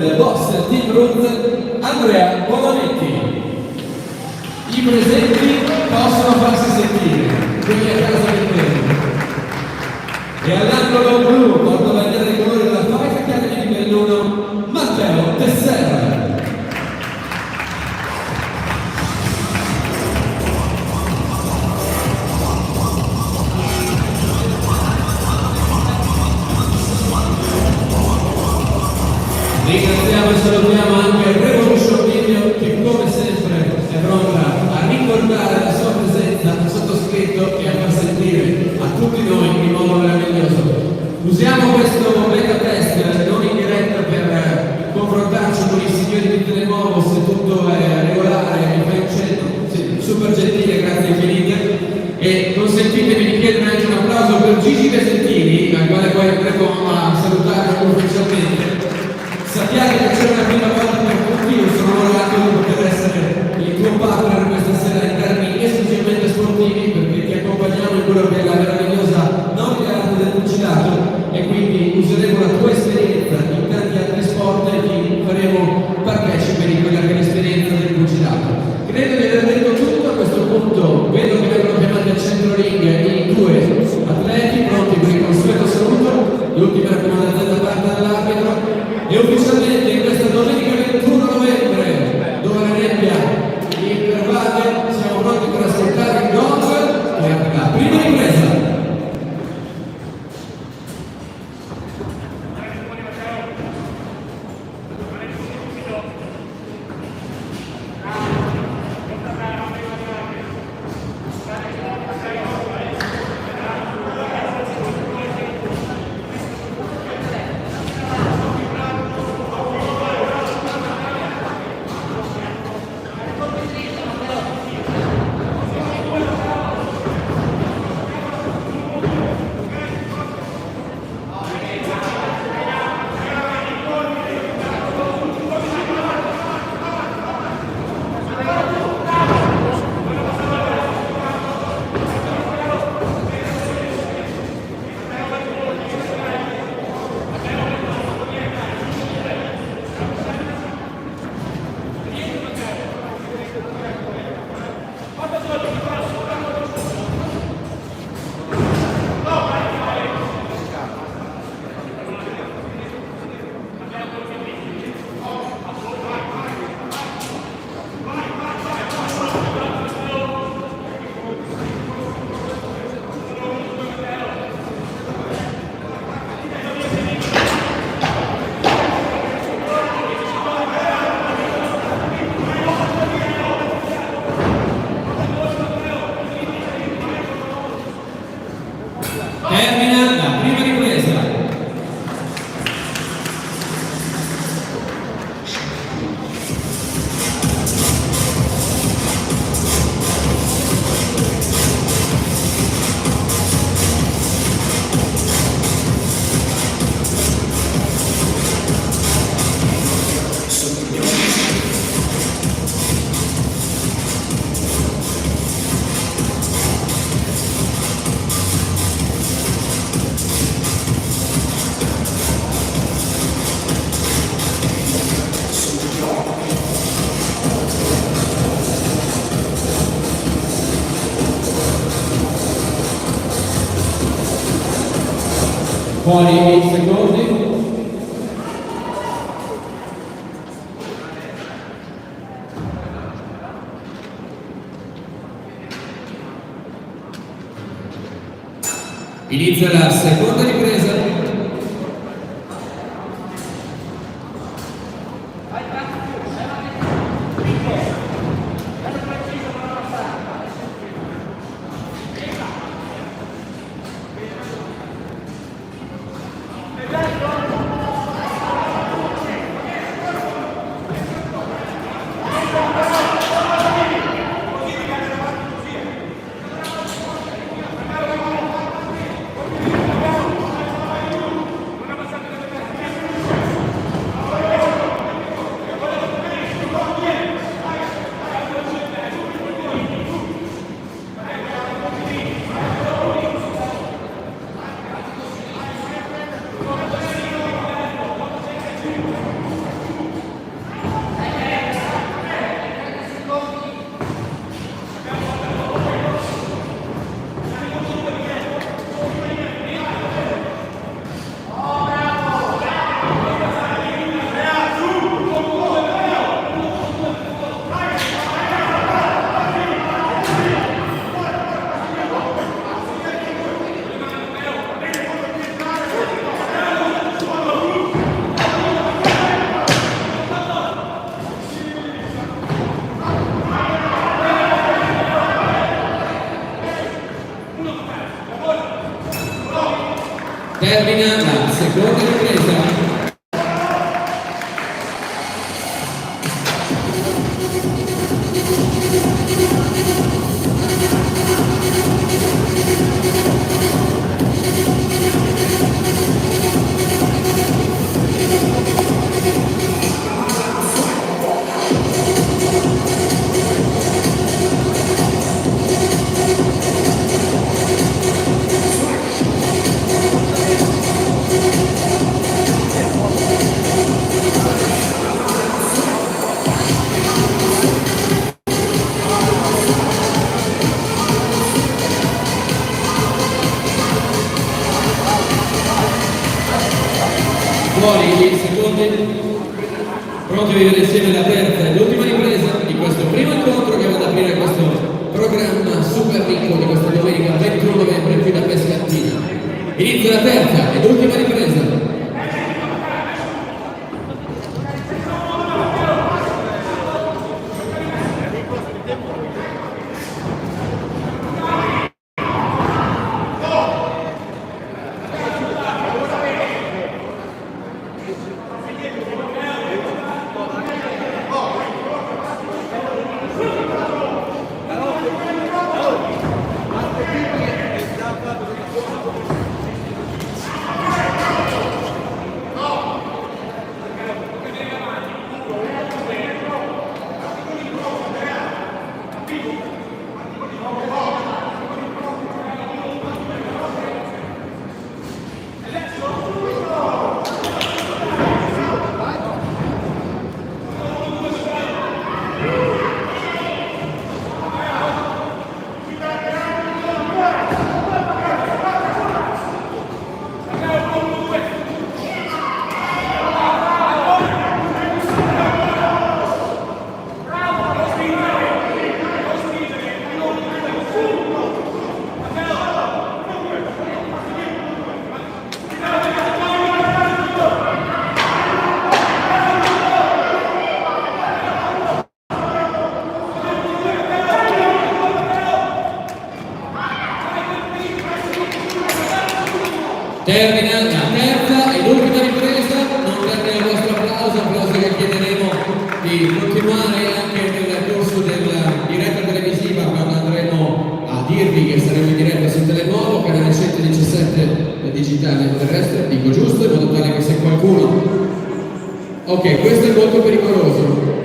del boss Team Roots Andrea Bonanetti. I presenti possono farsi sentire, quelli a casa del tempo. E all'angolo blu, portabandiera dei colori della Fight Academy di Belluno, Matteo Tessera. Ringraziamo e salutiamo anche Revolution Video che come sempre è pronta a ricordare la sua presenza al sottoscritto e a far sentire a tutti noi in modo meraviglioso. Usiamo questo beta test non in diretta per confrontarci con i signori di Telemovo se tutto è regolare, mi fai un cenno, super gentile, grazie infinite. E consentitemi di chiedere anche un applauso per Gigi Vesentini, al quale poi andremo a salutare ufficialmente. Sappiate che c'è una prima volta per tutti, io sono onorato di poter essere il tuo partner questa sera in termini esclusivamente sportivi, perché ti accompagniamo in quello che è la meravigliosa Nordica Arte del Pugilato e quindi useremo la tua esperienza in tanti altri sport e ti faremo partecipe di quella che è l'esperienza del pugilato. Credo di aver detto tutto a questo punto, vedo che vengono chiamati al centro ring i due atleti pronti per il consueto saluto, l'ultima raccomandazione da parte dell'arbitro. E ufficialmente in questa domenica 21 novembre, dove la nebbia pervade, siamo pronti per ascoltare il gong e la prima ripresa. Termina la prima ripresa. Fuori i secondi. Inizia la seconda ripresa. Termina la seconda ripresa. Fuori i secondi, pronti a vivere insieme la terza ed ultima ripresa di questo primo incontro che va ad aprire questo programma super ricco di questa domenica 21 novembre qui da Pescatina. Inizia la terza ed ultima ripresa. Termina la terza ed ultima ripresa, non perdere il vostro applauso che chiederemo di continuare anche nel corso della diretta televisiva quando andremo a dirvi che saremo in diretta su Telenuovo, canale 117 digitale terrestre, dico giusto, in modo tale che se qualcuno... Ok, questo è molto pericoloso.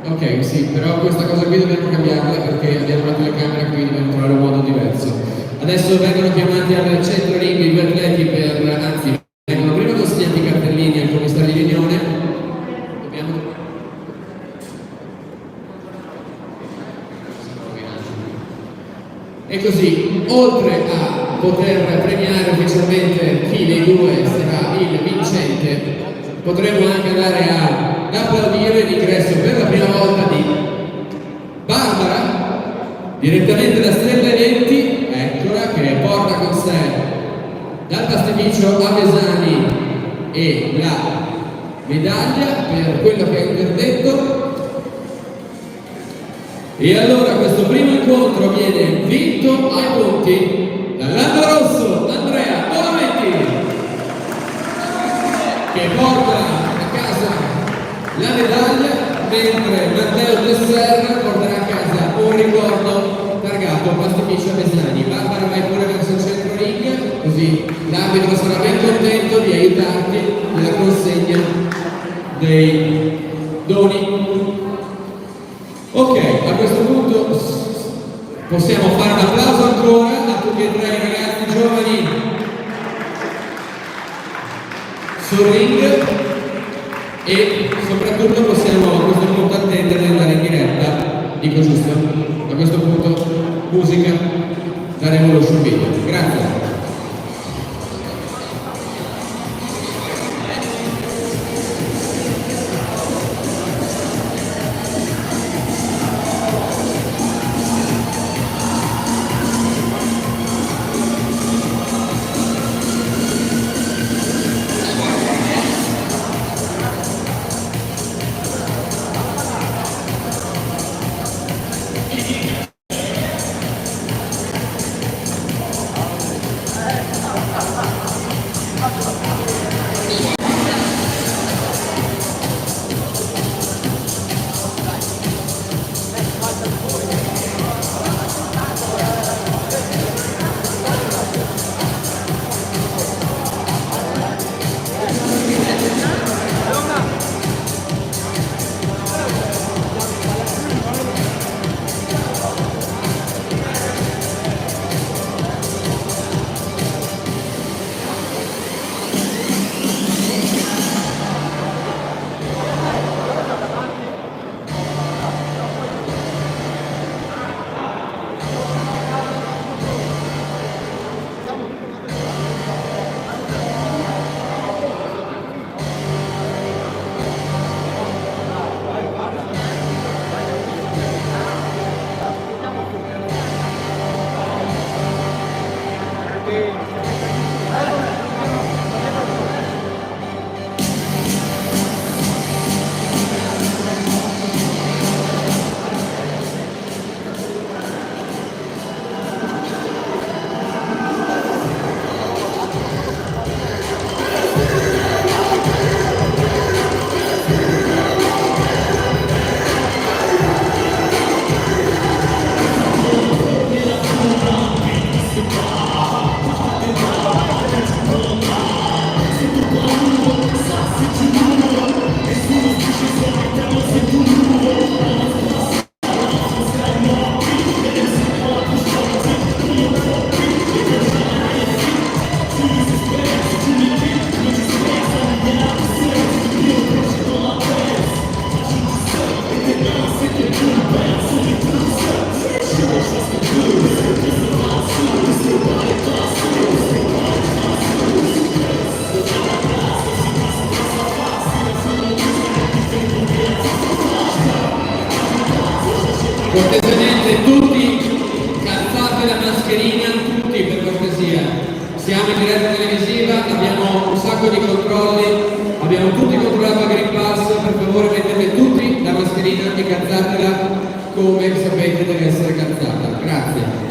Ok, sì, però questa cosa qui dobbiamo cambiarla perché abbiamo la telecamera qui, dobbiamo trovare un modo diverso. Adesso vengono chiamati al centro ring i due atleti anzi, vengono prima consegnati i cartellini al commissario di riunione. E così, oltre a poter premiare ufficialmente chi dei due sarà il vincente, potremo anche andare ad applaudire l'ingresso per la prima volta di Barbara, direttamente da Stella Eventi, eccola, che porta con sé dal pastificio Avesani e la medaglia per quello che è interdetto. E allora questo primo incontro viene vinto ai punti dall'Ando Rosso Andrea Bonametti, che porta a casa la medaglia, mentre Matteo Tesser porterà a casa un ricordo targato pastificio Avesani. Barbara, vai pure verso il centro ring, così l'arbitro sarà ben contento di aiutarti nella consegna dei doni. Ok, a questo punto possiamo fare un applauso ancora a tutti e tre i ragazzi giovani sul ring e soprattutto possiamo a questo punto attendere di andare in diretta, dico giusto? A questo punto musica, daremo lo subito. Grazie. in diretta televisiva, abbiamo un sacco di controlli, abbiamo tutti controllato la Green Pass, per favore mettete tutti la mascherina e calzatela come sapete deve essere calzata. Grazie.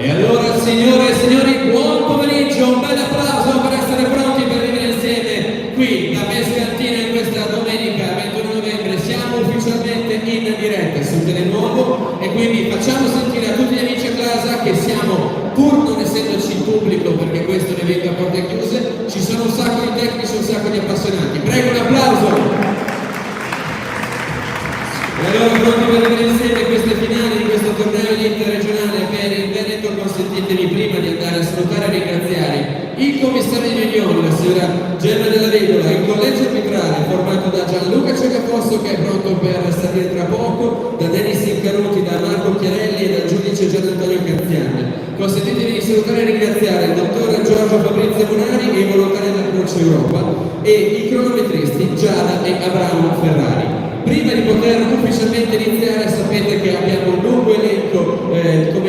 E allora, signore e signori, buon pomeriggio, un bel applauso per essere pronti per vivere insieme qui da Pescantina in questa domenica 21 novembre. Siamo ufficialmente in diretta su Telenuovo e quindi facciamo sentire a tutti gli amici a casa che siamo, pur non essendoci in pubblico perché questo è un evento a porte chiuse, ci sono un sacco di tecnici, un sacco di appassionati. Prego un applauso! E allora pronti per vedere insieme queste finali di questo torneo interregionale per il Veneto, consentitemi prima di andare a salutare e ringraziare il commissario di riunione, la signora Gemma Della Vedova, il collegio arbitrale formato da Gianluca Cecafosso che è pronto per salire tra poco, da Denis Incaruti, da Marco Chiarelli e dal giudice Gian Antonio Cazziani. Consentitemi di salutare e ringraziare il dottor Giorgio Fabrizio Bonari e i volontari della Croce Europa e i cronometristi Giada e Abramo Ferrari. Prima di poter ufficialmente iniziare sapete che abbiamo un lungo elenco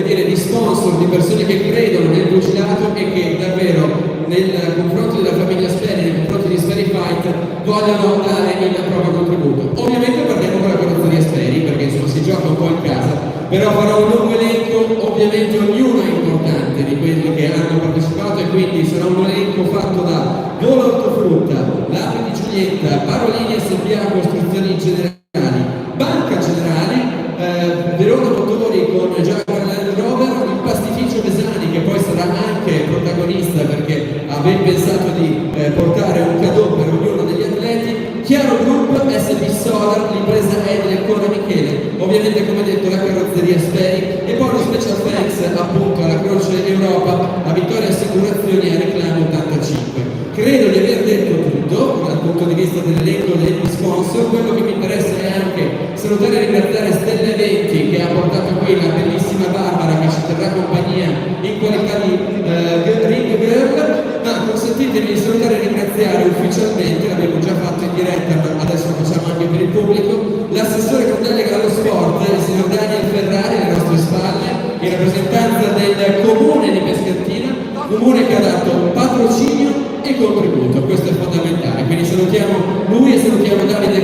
di sponsor, di persone che credono nel pugilato e che davvero nel confronto della famiglia Sperry, nei confronti di Sperry Fight vogliono dare il proprio contributo. Ovviamente partiamo con la carrozzeria Sperry perché insomma si gioca un po' in casa, però farò un lungo elenco, ovviamente ognuno è importante di quelli che hanno partecipato e quindi sarà un elenco fatto da Volo Ortofrutta, Lapri di Giulietta, Parolini SPA Costruzioni Generali, Banca Generali, Verona Motori con Jaguar Land Rover, il Pastificio Besani che poi sarà anche protagonista perché ha ben pensato di portare un cadeau per ognuno degli atleti, Chiaro Group, SP Solar, l'impresa Edile Cora Michele, ovviamente come detto la carrozzeria Sperry e poi lo special thanks appunto alla Croce Europa, a Vittoria Assicurazioni e a Reclamo 85. Credo di aver detto tutto dal punto di vista dell'elenco degli sponsor. Quello che mi interessa è anche salutare e ringraziare Stella Eventi che ha portato qui la bellissima Barbara che ci terrà compagnia in qualità di ring girl, ma consentitemi di salutare e ringraziare ufficialmente, l'abbiamo già fatto in diretta ma adesso lo facciamo anche per il pubblico, l'assessore con delega allo sport, il signor Daniel Ferrari alle nostre spalle, in rappresentanza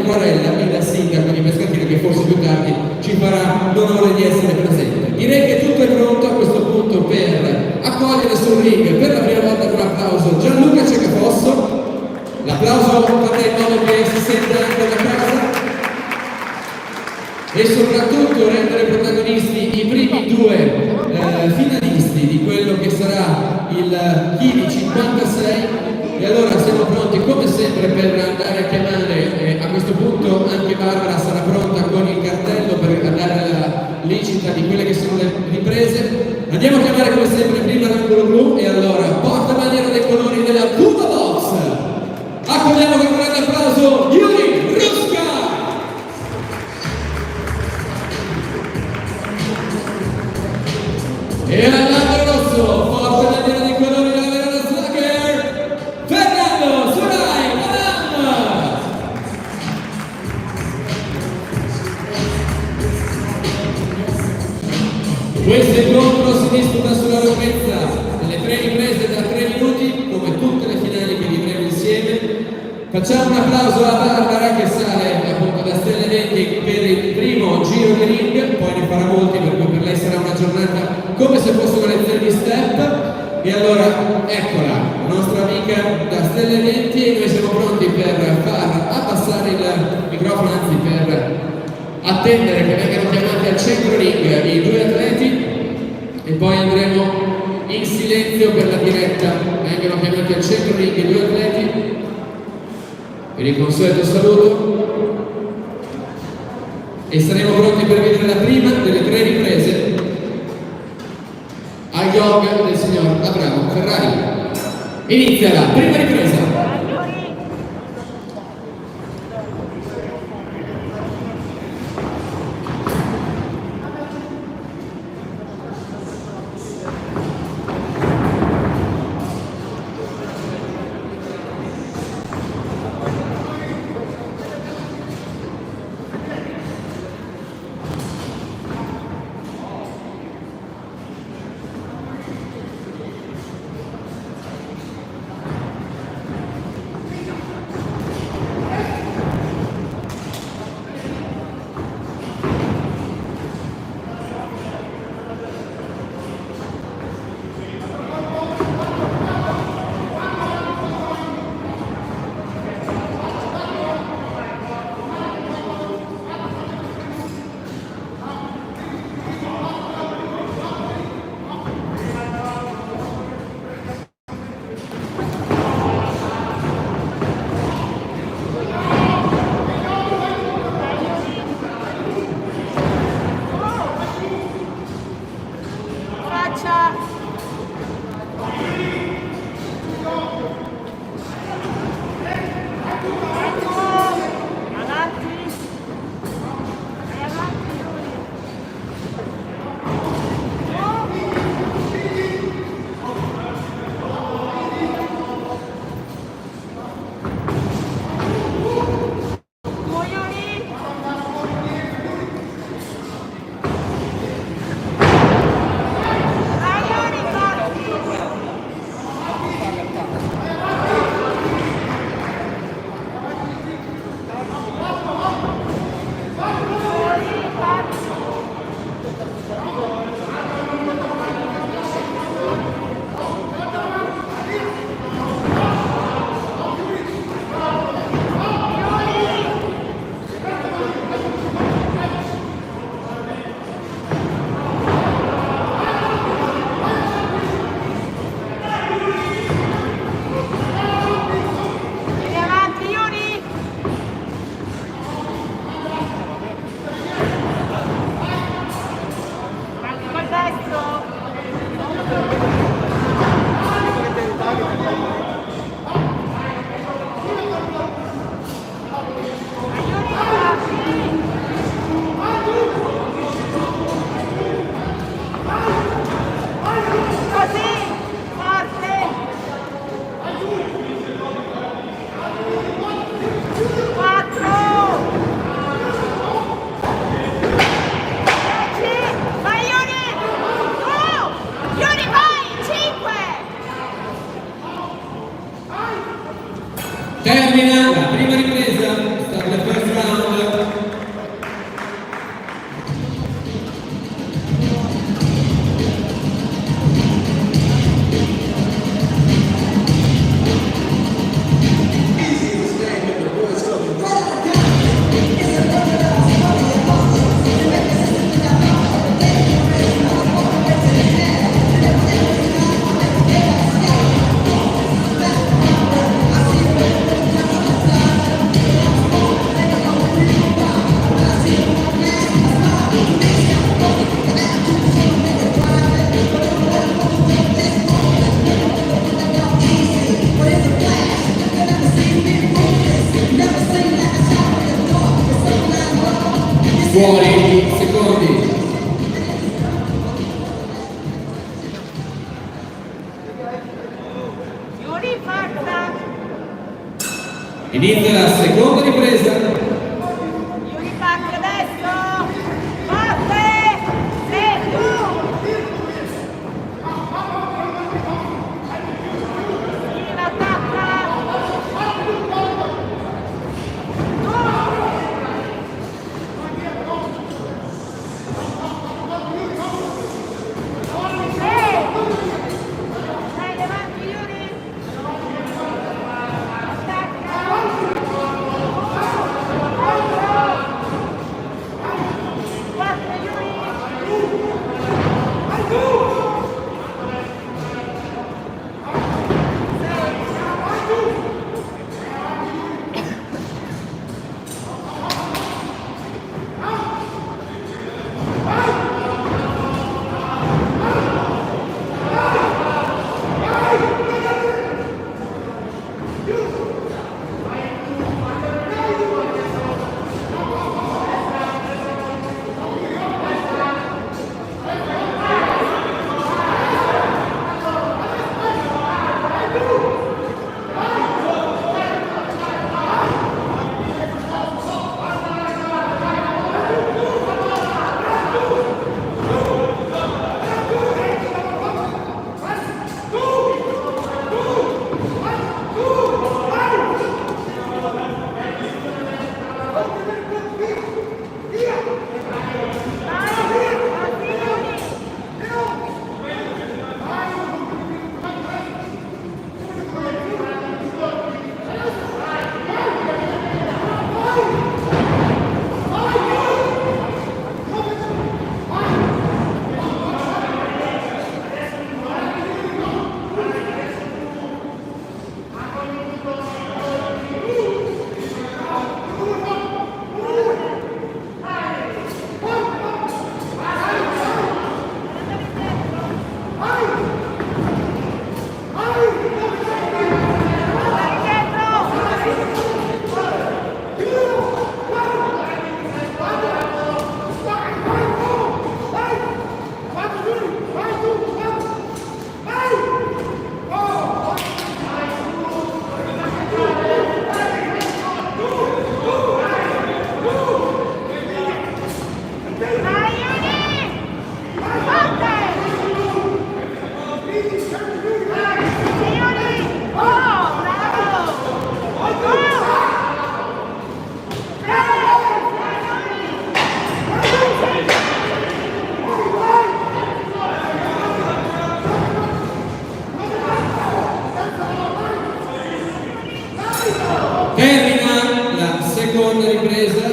Acquarella, il sindaco di Pescatina, che forse più tardi ci farà l'onore di essere presente. Direi che tutto è pronto a questo punto per accogliere sul ring per la prima volta con un applauso Gianluca Cecafosso. L'applauso fate in modo che si senta anche da casa e soprattutto rendere protagonisti i primi due finalisti di quello che sarà il Chili 56. E allora siamo pronti come sempre per andare a chiamare, a questo punto anche Barbara sarà pronta con il cartello per andare alla licita di quelle che sono le riprese. Andiamo a chiamare come sempre prima l'angolo blu e allora porta bandiera dei colori della Puma Box. Accogliamo con un grande applauso Yuri Ruska! E all'angolo rosso, porta bandiera dei colori della Verona Slugger, Fernando Surai Madame! Questo incontro si disputa sulla lunghezza delle 3 riprese da 3 minuti, come tutte le finali che vivremo insieme. Facciamo un applauso a Barbara che sale appunto da Stelle 20 per il primo giro di ring, poi ne farà molti per cui per lei sarà una giornata come se fosse una lezione di step. E allora eccola, la nostra amica da Stelle 20 e noi siamo pronti per far abbassare il microfono, anzi per attendere che vengano chiamati al centro ring i due atleti e poi andremo in silenzio per la diretta. Vengono chiamati al centro ring i due atleti per il consueto saluto e saremo pronti per vedere la prima delle 3 riprese al yoga del signor Abramo Ferrari. Inizia la prima ripresa. Termina la prima ripresa, sta per la first round. Fuori i secondi. Inizia la seconda ripresa. Yuri parte adesso. Forte. Secco. Sila attacca. Dai davanti Yuri. Termina la seconda ripresa.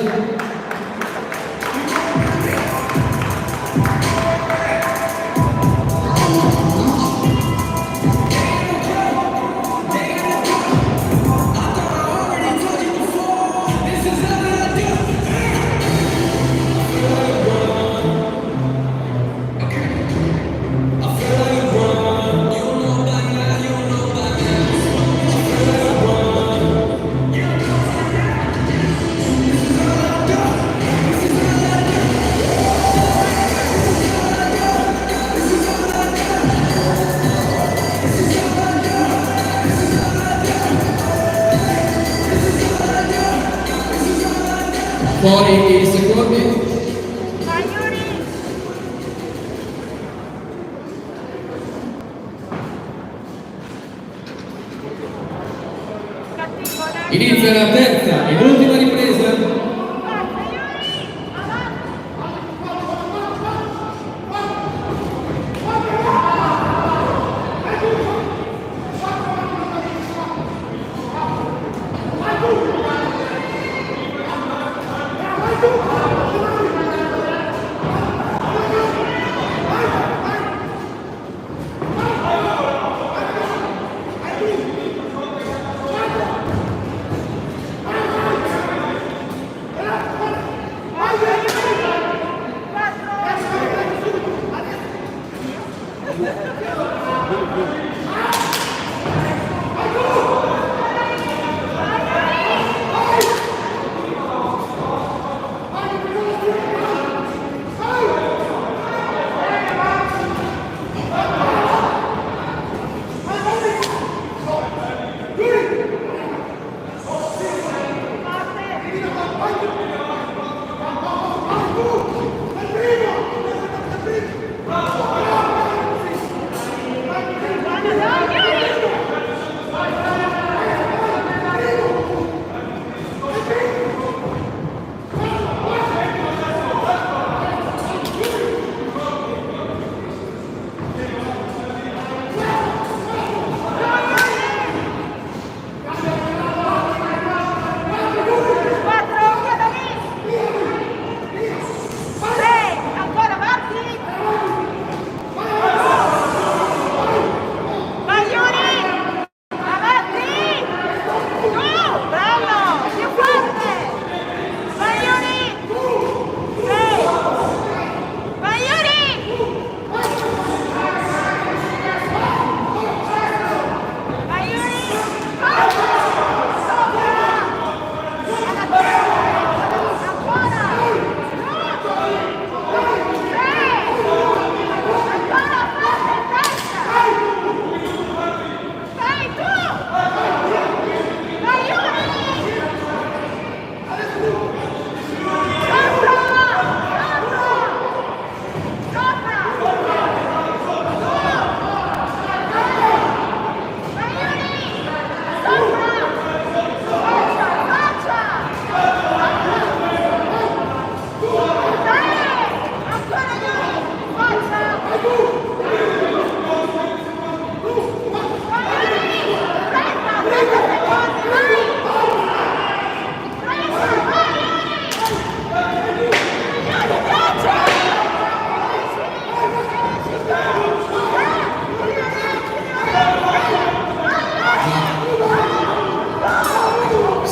Fuori i secondi. Vai Yuri. Cattivo, dai. Inizia la terza ed ultima ripresa. Forza Yuri. Avanti.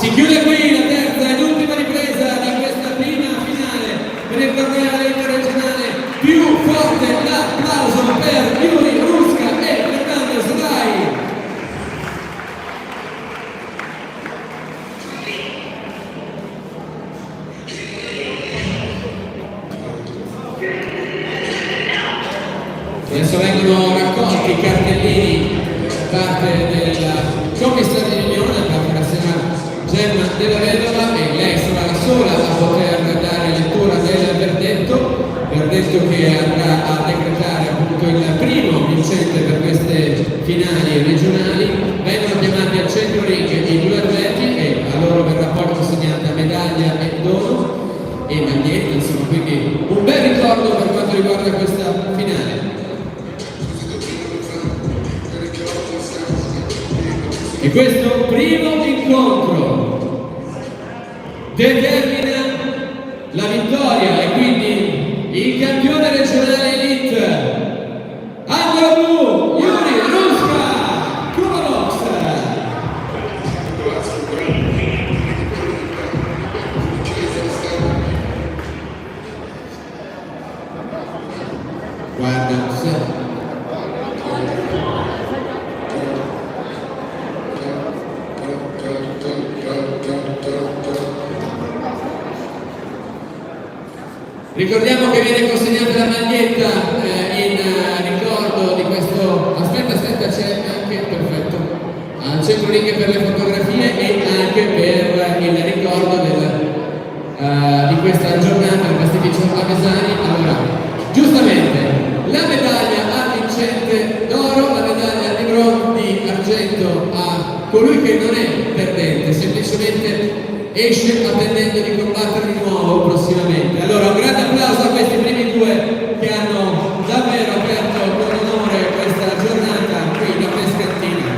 Si chiude qui la terza ed ultima ripresa di questa prima finale per il torneo interregionale. Più forte l'applauso per Yuri Ruska e Fernando Srai. Adesso vengono raccolti i cartellini da parte della commissaria di riunione, da parte della signora Gemma Della Vedova, e lei sarà la sola a poter dare lettura del verdetto che andrà a decretare appunto il primo vincente per queste finali regionali. Vengono chiamati al centro ring i due atleti e a loro verrà poi consegnata medaglia e dono e maglietta, insomma, quindi un bel ricordo per quanto riguarda questa finale. E questo primo incontro determina la vittoria e quindi il campione regionale elite angolo blu Yuri Ruska Kumanox. Guarda, ricordiamo che viene consegnata la maglietta in ricordo di questo. Aspetta, c'è anche, perfetto, al centro ring per le fotografie e anche per il ricordo di questa giornata del pastificio Avesani. Allora, giustamente, la medaglia a vincente d'oro, la medaglia di bronzo, di argento a colui che non è perdente, semplicemente esce attendendo di combattere di nuovo prossimamente. Allora un grande applauso a questi primi due che hanno davvero aperto con onore questa giornata qui da Pescattina.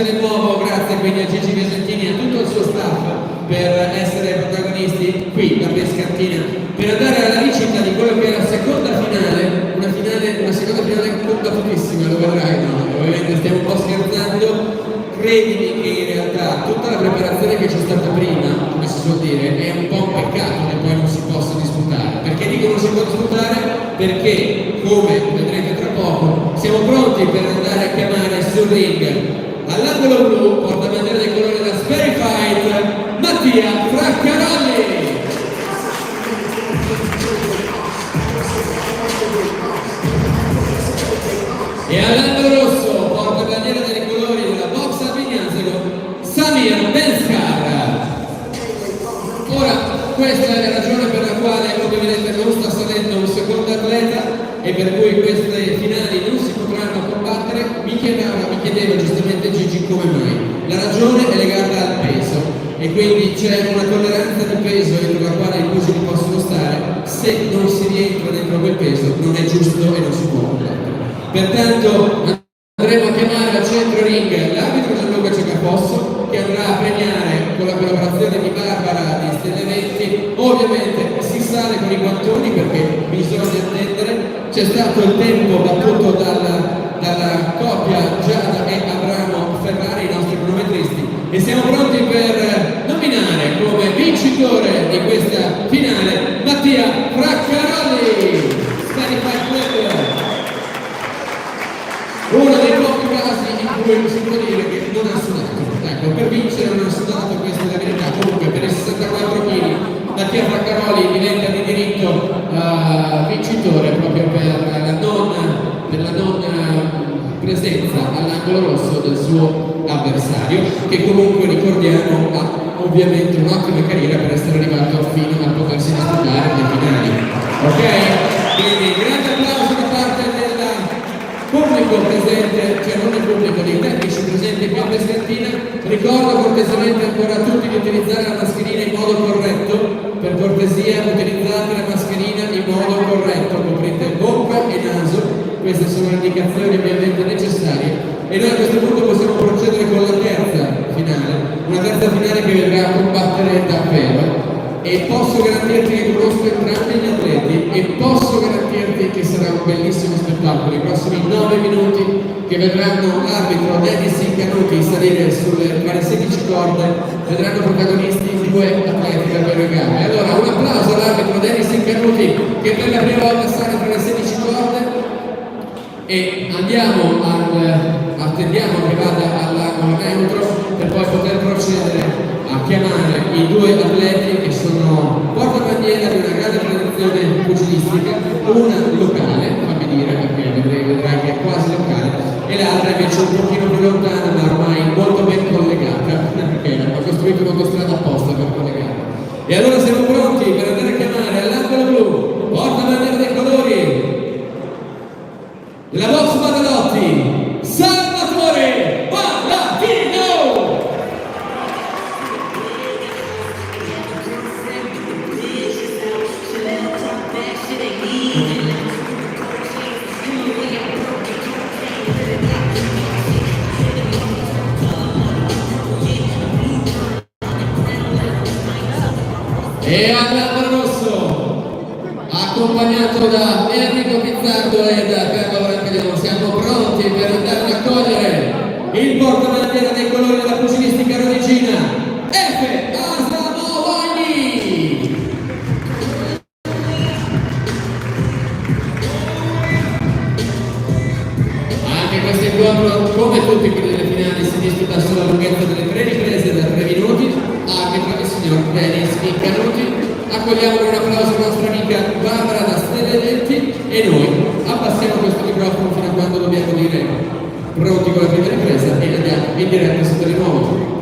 del nuovo, grazie quindi a Gigi Viasentini e a tutto il suo staff per essere protagonisti qui da Pescantina, per andare alla vincita di quello che è la seconda finale, una seconda finale combattutissima, lo vedrai, no? Ovviamente stiamo un po' scherzando, credimi che in realtà tutta la preparazione che c'è stata prima, come si suol dire, è un po' un peccato che poi non si possa disputare. Perché dico non si può disputare? Perché, come vedrete tra poco, siamo pronti per andare a chiamare sul ring all'angolo blu, portabandiera dei colori della Sperifight, Mattia Fraccarolli. E all'angolo rosso, portabandiera dei colori della Box Albignasego, Samir Benskar. Ora, questa è la ragione per la quale, come vedete, non sta salendo un secondo atleta e per cui queste finali non si potranno combattere. Mi chiedeva giustamente Gigi come mai. La ragione è legata al peso e quindi c'è una tolleranza di peso entro la quale i pugili possono stare. Se non si rientra dentro quel peso non è giusto e non si può combattere. Pertanto andremo a chiamare al centro ring l'arbitro Gianluca Cecafosso, che andrà a premiare con la collaborazione di Barbara di Stelle 20. Ovviamente si sale con i guantoni perché bisogna attendere. C'è stato il tempo battuto dalla coppia Giada e Abramo Ferrari, i nostri cronometristi, e siamo pronti per nominare come vincitore di questa finale Mattia Fraccarolli, Sperifight Club. Uno dei pochi casi in cui si può dire che non ha sudato. Ecco, per vincere non ha sudato, questa è la verità. Comunque per i 64 kg Mattia Fraccarolli diventa di diritto vincitore proprio per la non presenza all'angolo rosso del suo avversario, che comunque ricordiamo ha ovviamente un'ottima carriera per essere arrivato fino a potersi disputare le finali. Ok? Quindi grande applauso da parte del pubblico presente, cioè non del pubblico, dei tecnici presenti qui a Pescantina. Ricordo cortesemente ancora a tutti di utilizzare la mascherina in modo corretto. Per cortesia utilizzate la mascherina in modo corretto, coprite bocca e naso, queste sono le indicazioni ovviamente necessarie. E noi a questo punto possiamo procedere con la terza finale, una terza finale che vedrà combattere davvero. E posso garantirti che conosco entrambi gli atleti e posso garantirti che sarà un bellissimo spettacolo. I prossimi 9 minuti che vedranno l'arbitro Dennis Incanuti salire tra le 16 corde, vedranno protagonisti due atleti davvero in gamma. E allora un applauso all'arbitro Dennis Incanuti che per la prima volta sale tra le 16 corde e attendiamo che vada all'angolo neutro per poi poter procedere a chiamare i due atleti che sono portabandiera di una grande tradizione pugilistica, una locale, fammi dire, perché vedrai che è quasi locale, e l'altra invece un pochino più lontana ma ormai molto ben collegata, perché hanno costruito un'autostrada apposta per collegare. E allora siamo pronti per andare a chiamare all'angolo blu, portabandiera dei colori della Box Badalotti, Salvatore Paladino! E all'angolo rosso, accompagnato da Enrico Pizzardo e da Carlo Brancaleone, siamo pronti per andare ad accogliere il portabandiera dei colori della pugilistica rodigina, Efe Asamoani! Anche questo incontro, come tutti quelli delle finali, si disputa sulla lunghezza delle 3 riprese da 3 minuti. Arbitro il signor Dennis Incanuti. Accogliamo con un applauso la nostra amica Barbara da Stelle 20 e noi abbassiamo questo microfono fino a quando dobbiamo dire pronti con la prima ripresa e andiamo in diretta su Telenuovo.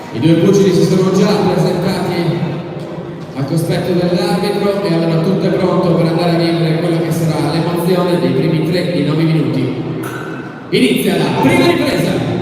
I due pugili si sono già presentati al cospetto dell'arbitro e aveva tutto pronto per andare a vivere quello che sarà l'emozione dei primi 3 di 9 minuti. Inizia la prima ripresa.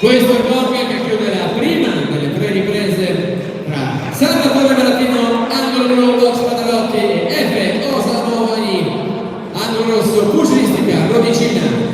Questo è il gol che chiude la prima delle 3 riprese tra Salvatore Malatino, angolo nuovo, Spadalotti e F. Osamovani, angolo rosso, pugilistica, Rodicina.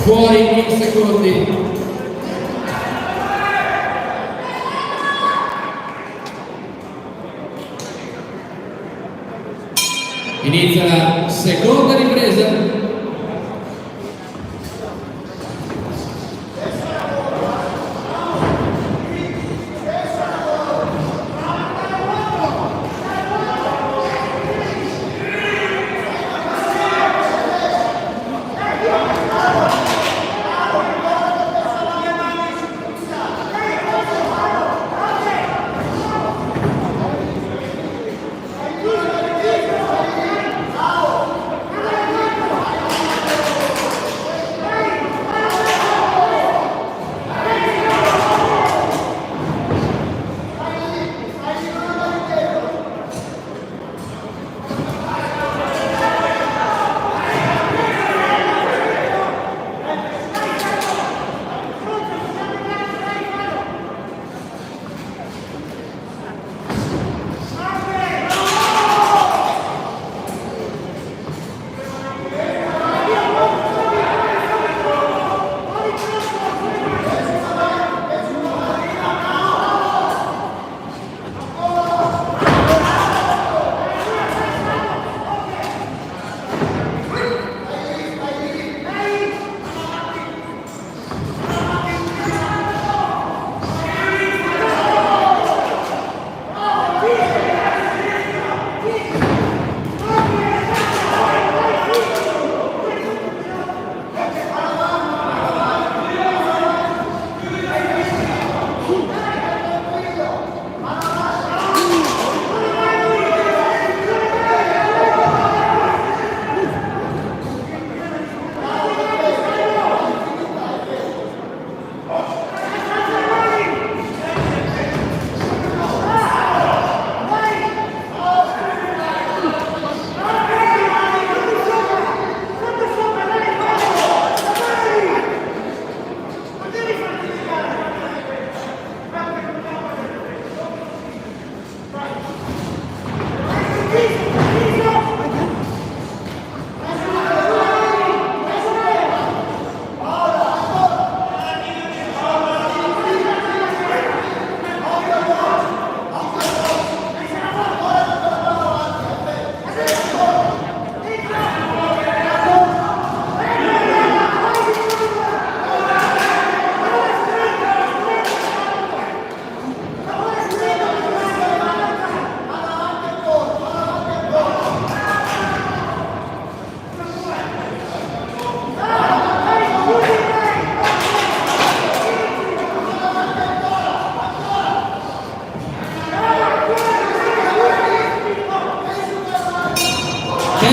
Fuori in secondi. Inizia la seconda ripresa.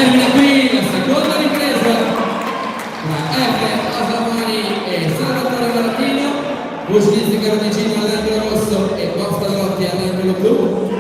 Termina qui la seconda ripresa tra F. Asamani e Salvatore Martino, pugilistica Rodicino all'angolo rosso e Bob Stalotti all'angolo blu.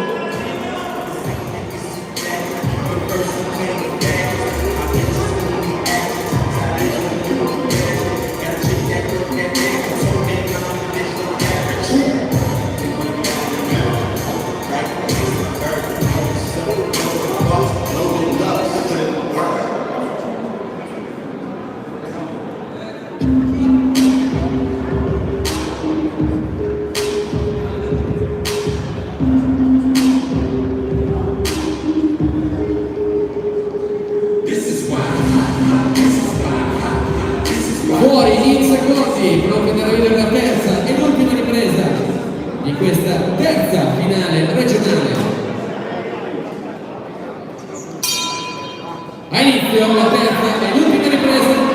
Fuori in secondi, proprio per arrivare alla terza e l'ultima ripresa di questa terza finale regionale. A inizio la terza e l'ultima ripresa.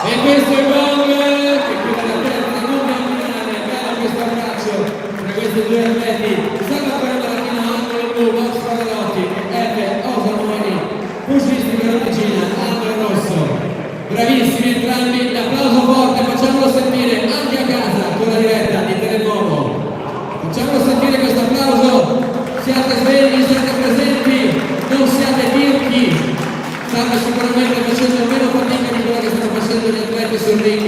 E questo è il gol che chiude la terza lunga finale. Bello questo abbraccio tra questi due atleti. Salvatore Martino, angolo blu, Bob Stalotti e F. Asamani, pugilistica Rodicina, angolo rosso. Bravissimi entrambi, l'applauso forte, facciamolo sentire anche a casa con la diretta di Telenuovo. Facciamolo sentire questo applauso, siate svegli, siate presenti, non siate tirchi. Stanno sicuramente facendo meno fatica di quella che stanno facendo gli atleti sul ring.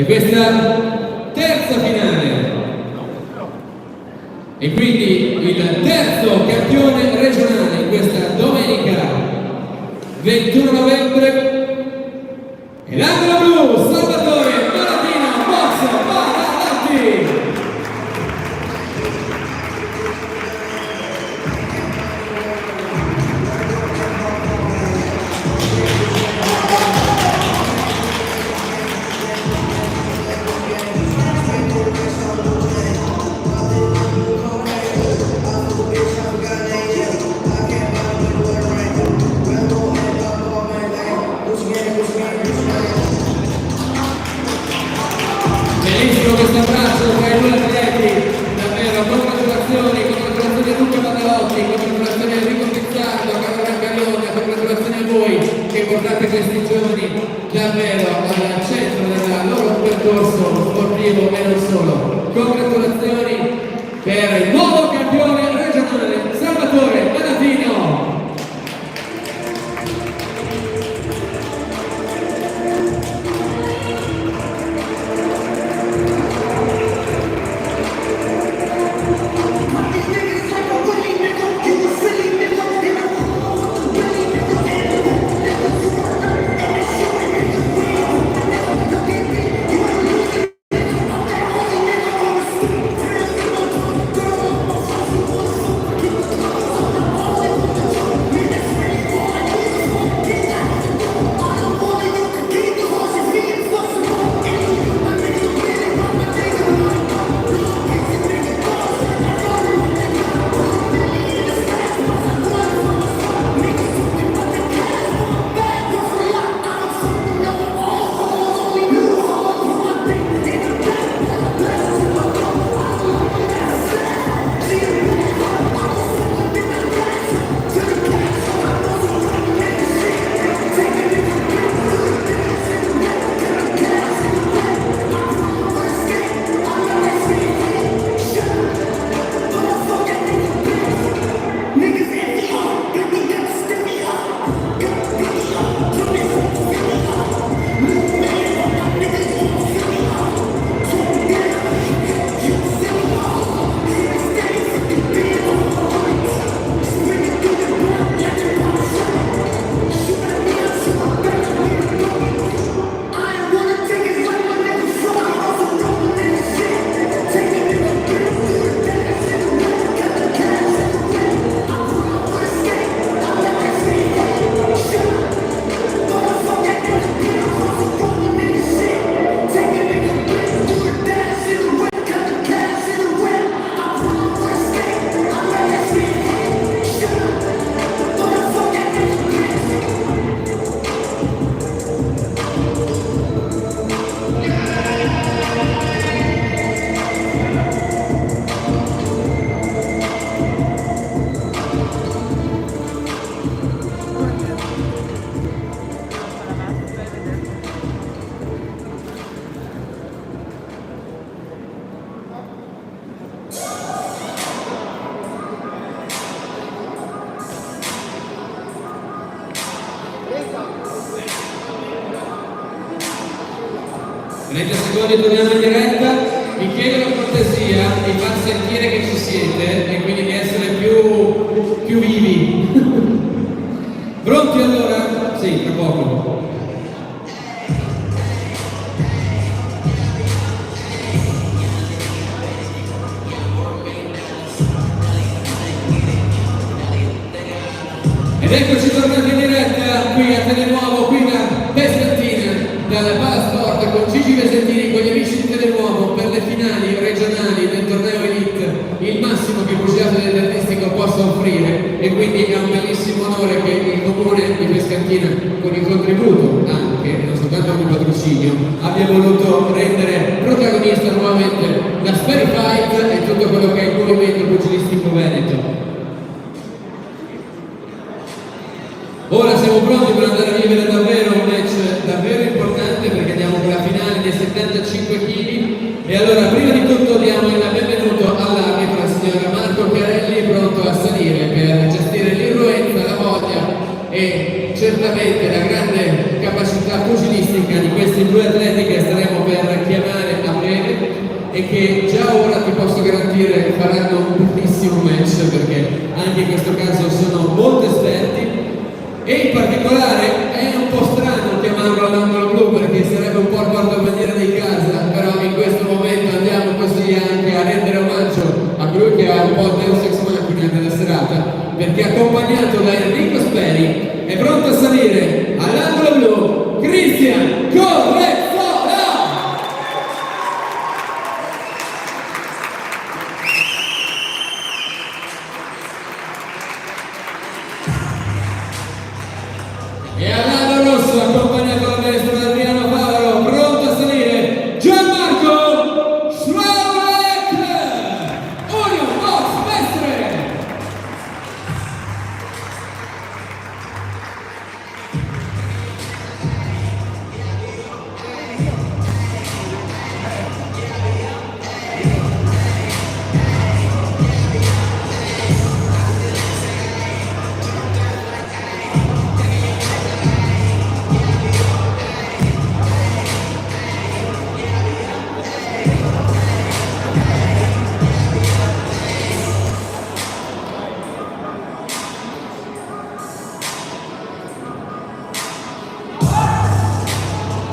E questa terza finale. E quindi il terzo campione regionale in questa domenica 21 novembre è l'angolo blu Salvatore Malatino Box Badalatti. Bellissimo questo abbraccio tra i due atleti, davvero congratulazioni a Luca Badalotti, congratulazioni a Enrico Pizzardo, a Carlo Rancarione, congratulazioni a voi che portate questi giovani davvero al centro del loro percorso sportivo e non solo. Congratulazioni per il nuovo campione regionale Salvatore Malatino. Mentre secondi torniamo in diretta, vi chiedo la cortesia di far sentire che ci siete e quindi di essere più vivi. Pronti allora? Sì, tra poco. Ed eccoci tornati in diretta qui a Telenuovo, qui da Pescantina, dalla Palasport con Gigi Vesentini, con gli amici di Telenuovo per le finali regionali del torneo Elite, il massimo che il Pugilato del Tennistico possa offrire, e quindi è un bellissimo onore che il comune di Pescantina, con il contributo anche, non soltanto con il patrocinio, abbia voluto rendere protagonista nuovamente la Sperry Fight e tutto quello che è il movimento pugilistico veneto. Ora siamo pronti per andare a vivere davvero un match davvero importante, perché andiamo con la finale dei 75 kg. E allora prima di tutto diamo il benvenuto all'arbitro, il signor Marco Chiarelli, pronto a salire per gestire l'irruenza, la voglia e certamente la grande capacità pugilistica di questi due atleti che staremo per chiamare che già ora ti posso garantire faranno un bellissimo match, perché anche in questo caso sono molto esperti. E in particolare è un po' strano chiamarlo l'angolo blu, perché sarebbe un po' il portabandiera di casa, però in questo momento andiamo così anche a rendere omaggio a colui che ha un po' il Deus Ex Machina della serata, perché accompagnato da Enrico Speri è pronto a salire all'angolo blu Cristian Correzzola! E all'angolo rosso, accompagnato dal destro da Adriano Favaro, pronto a salire Gianmarco Schraulek, Union Box Mestre.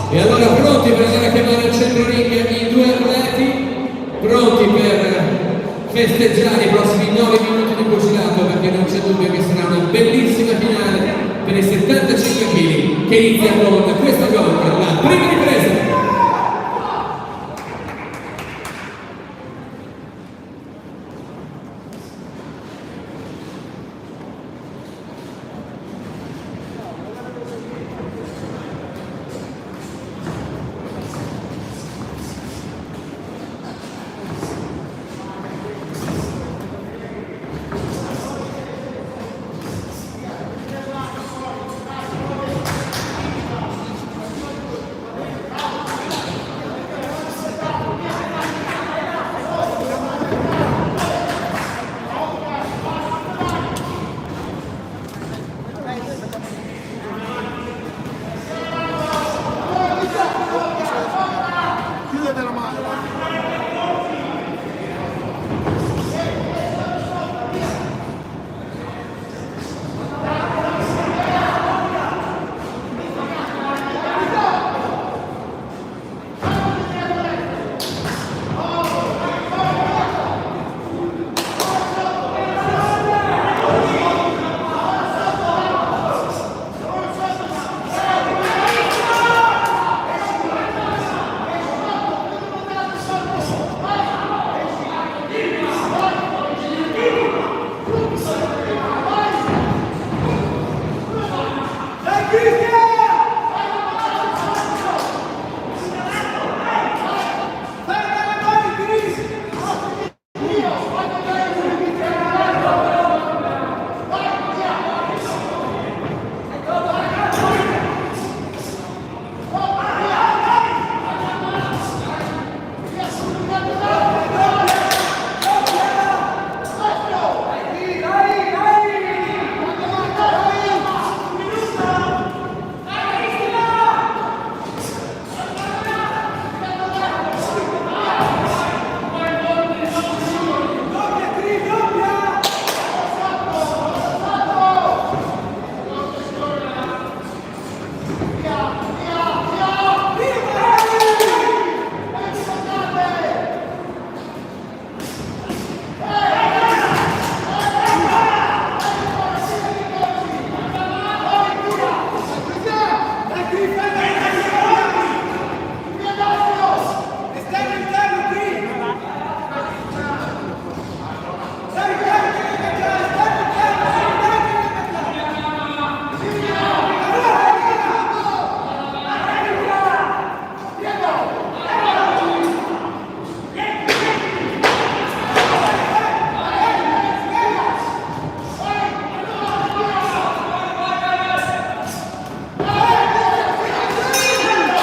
E allora pronti per andare a chiamare al centro ring i due atleti, pronti per festeggiare i prossimi 9 minuti di pugilato, perché non c'è dubbio che sarà una bellissima finale per i 75 kg che inizia con questa gol, la prima ripresa.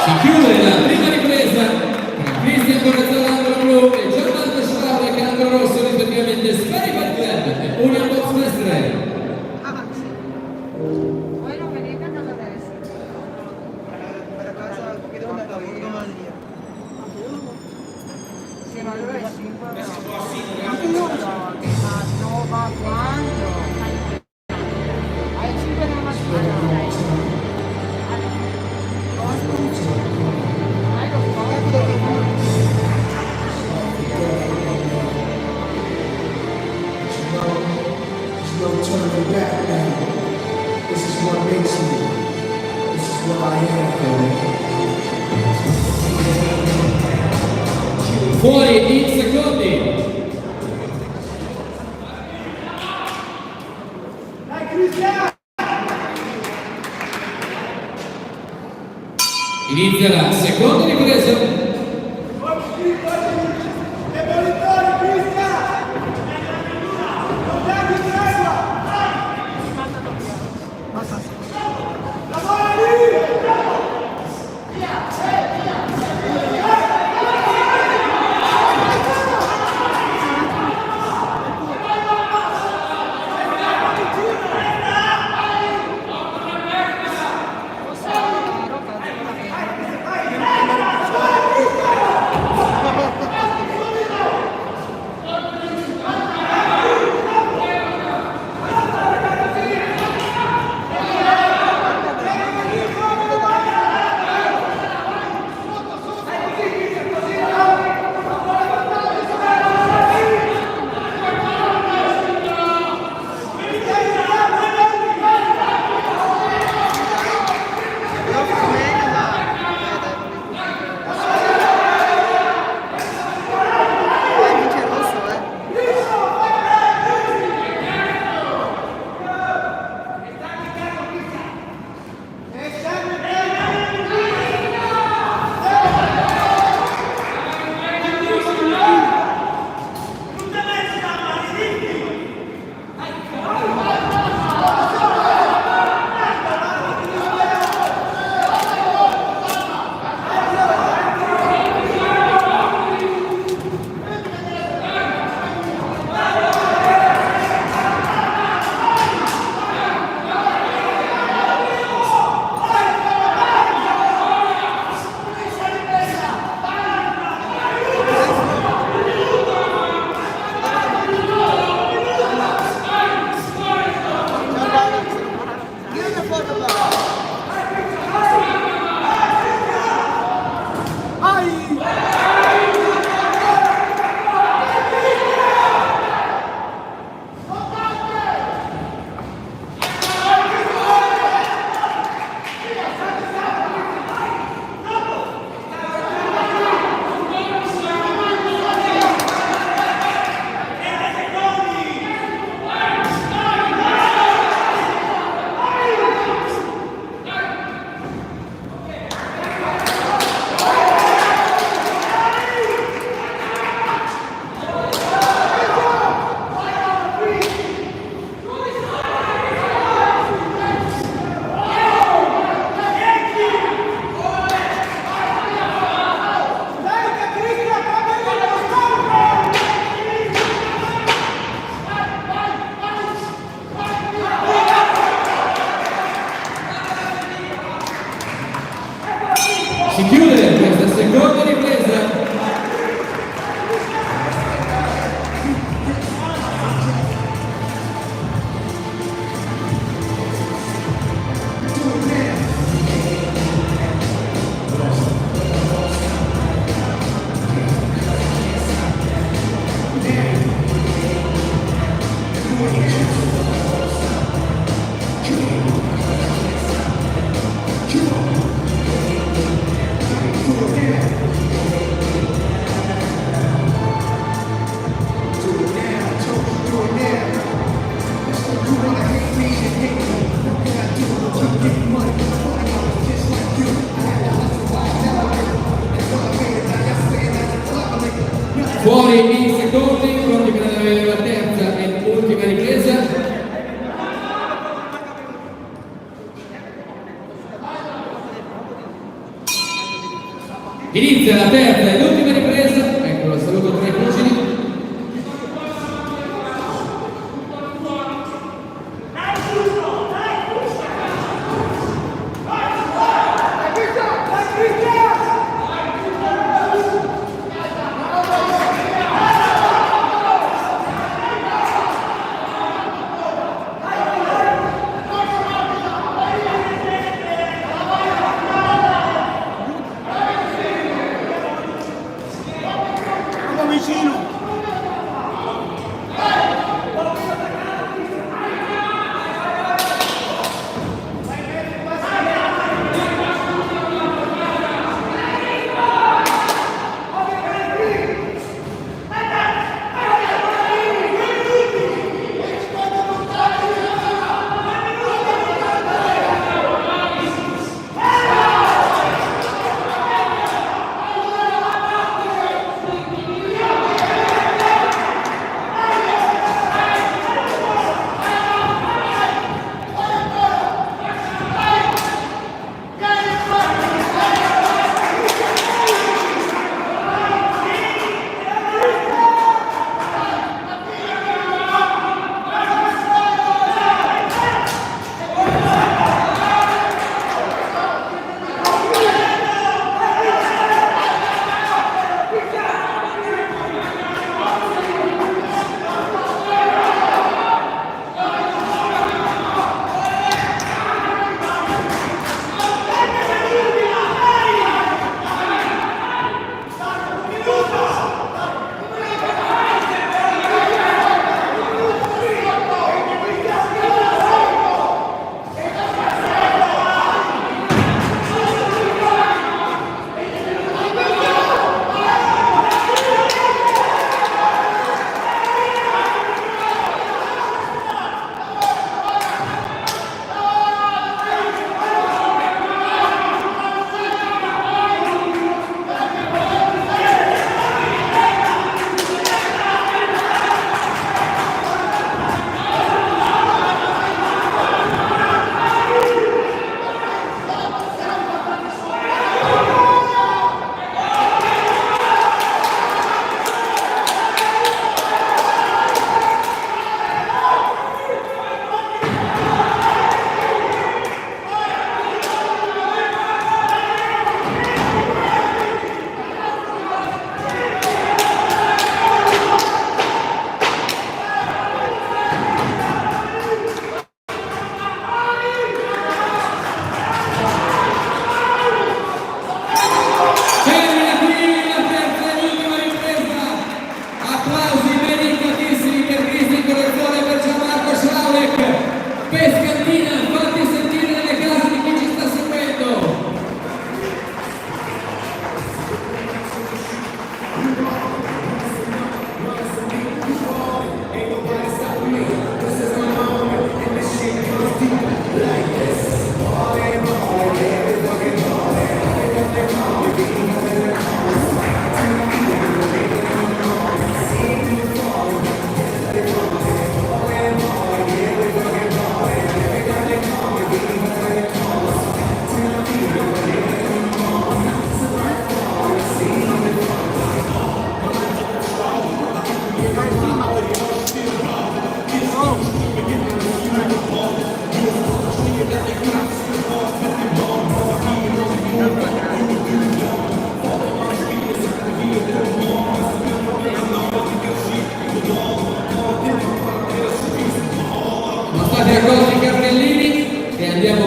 Si chiude la prima ripresa tra Cristian Correzzola all'angolo blu e Gianmarco Schraulek all'angolo rosso, rispettivamente Speri Fight Club e Union Box Mestre. Avanti. Voi non venite da destra. Per casa, che devo andare a domani. Sì, ma allora Fuori in secondi. Inizia la seconda ripresa. Si chiude questa seconda ripresa. Fuori in secondi, pronti per avere la terza e ultima ripresa. Inizia la terza e l'ultima ripresa. Ecco, la saluto tra i cugini. Vicino!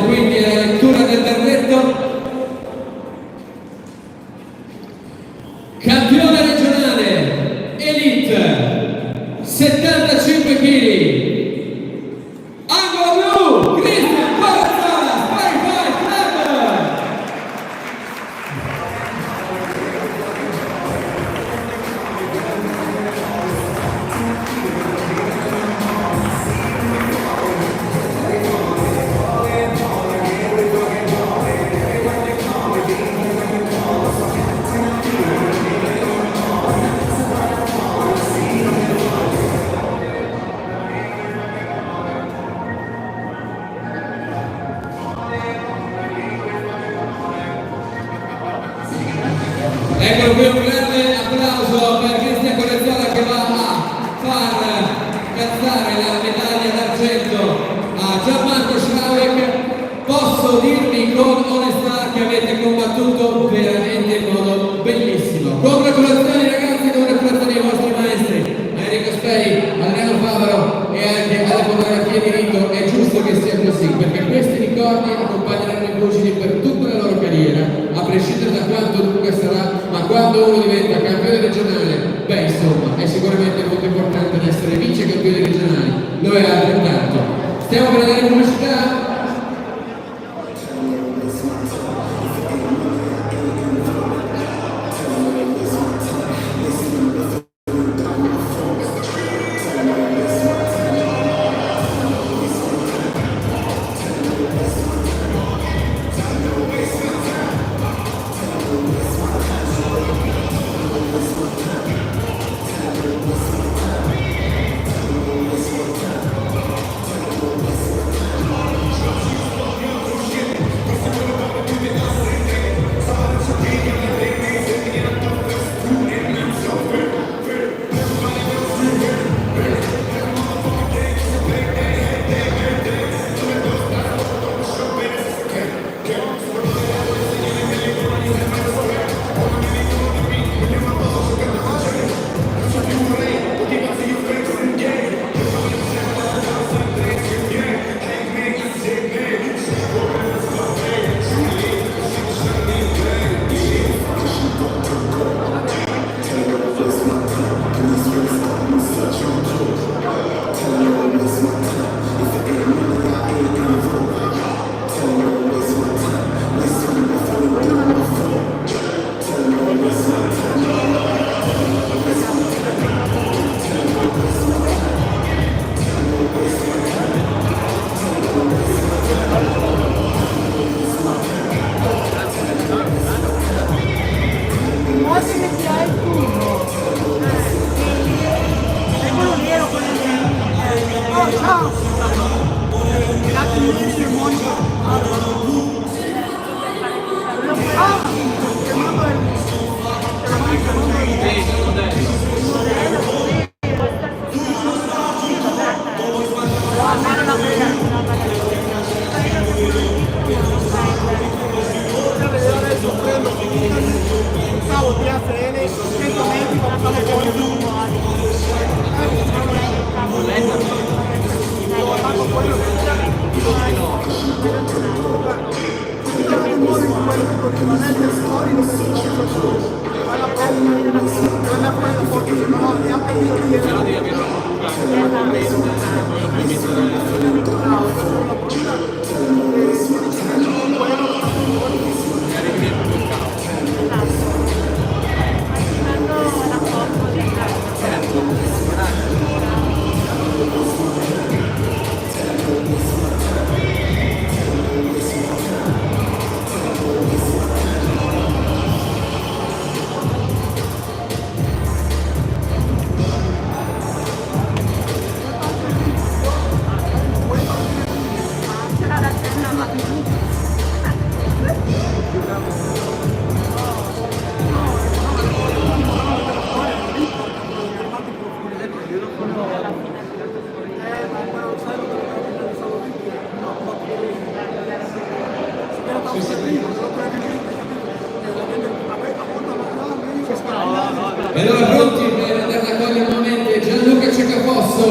quindi alla lettura del verdetto. Campione regionale Elite 75 kg. Angolo blu Cristian Corazza, Spotify Club. Ecco qui un grande applauso per Cristian Corazza che va a far calzare la medaglia d'argento a Gianmarco Schrauek. Posso dirvi con onestà che avete combattuto veramente in modo bellissimo. Congratulazioni ragazzi, congratulazioni ai vostri maestri, a Enrico Spei, a Adriano Favaro e anche alle fotografie di Rito. È giusto che sia così, perché questi ricordi accompagneranno i pugili per tutta la loro carriera, a prescindere da quanto lunga sarà, ma quando uno diventa campione regionale, beh insomma, è sicuramente molto importante essere vice campioni regionali, lo è altrettanto. Stiamo per andare in pubblicità? E allora pronti per andare a cogliere il momento Gianluca Cecafosso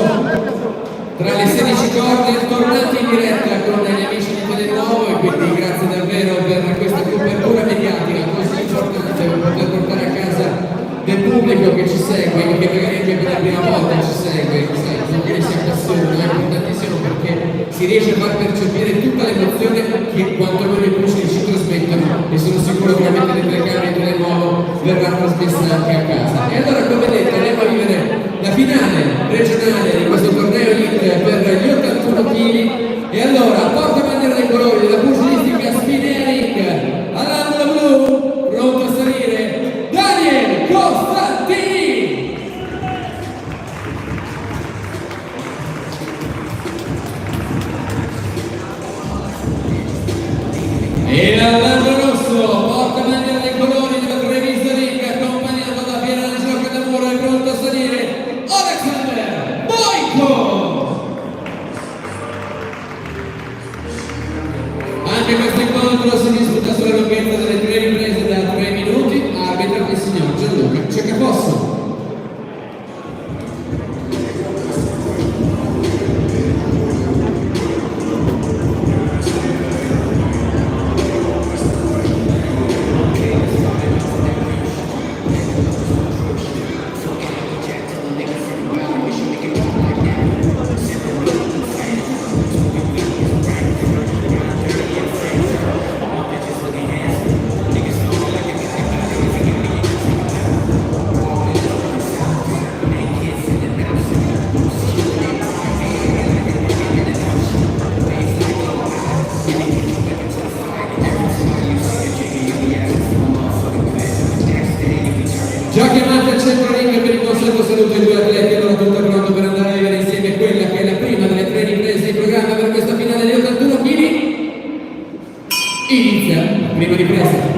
tra le 16 corde, tornati in diretta con gli amici di Fede Nuovo. quindi grazie davvero per questa copertura mediatica così importante per poter portare a casa del pubblico che ci segue, che magari anche per la prima volta ci segue, sai, non che si appassiona, è importantissimo perché si riesce a far percepire tutta l'emozione che quantomeno i musici ci trasmettono e sono sicuro che avete le telecamere di Telemovo verrà trasmessa anche a casa. E allora, come detto, andiamo a vivere la finale regionale di questo torneo elite per gli 81 kg. E allora, porta bandiera dei colori della pugilistica Spineric all'angolo blu, pronto a salire Daniel Costantini. E all'angolo rosso, porta bandiera dei colori della Treviso Ring, accompagnato da Piera del Gioco d'Amore, pronto a salire Alexander Boyko. Anche questo incontro si disputa sulla lunghezza delle 3 riprese da 3 minuti, arbitra il signor Gianluca Ceccafosso. Già chiamate al centro ring per il consueto saluto ai 2 atleti, allora tutto è pronto per andare a vivere insieme quella che è la prima delle 3 riprese in programma per questa finale di 81 kg. Inizia la prima ripresa.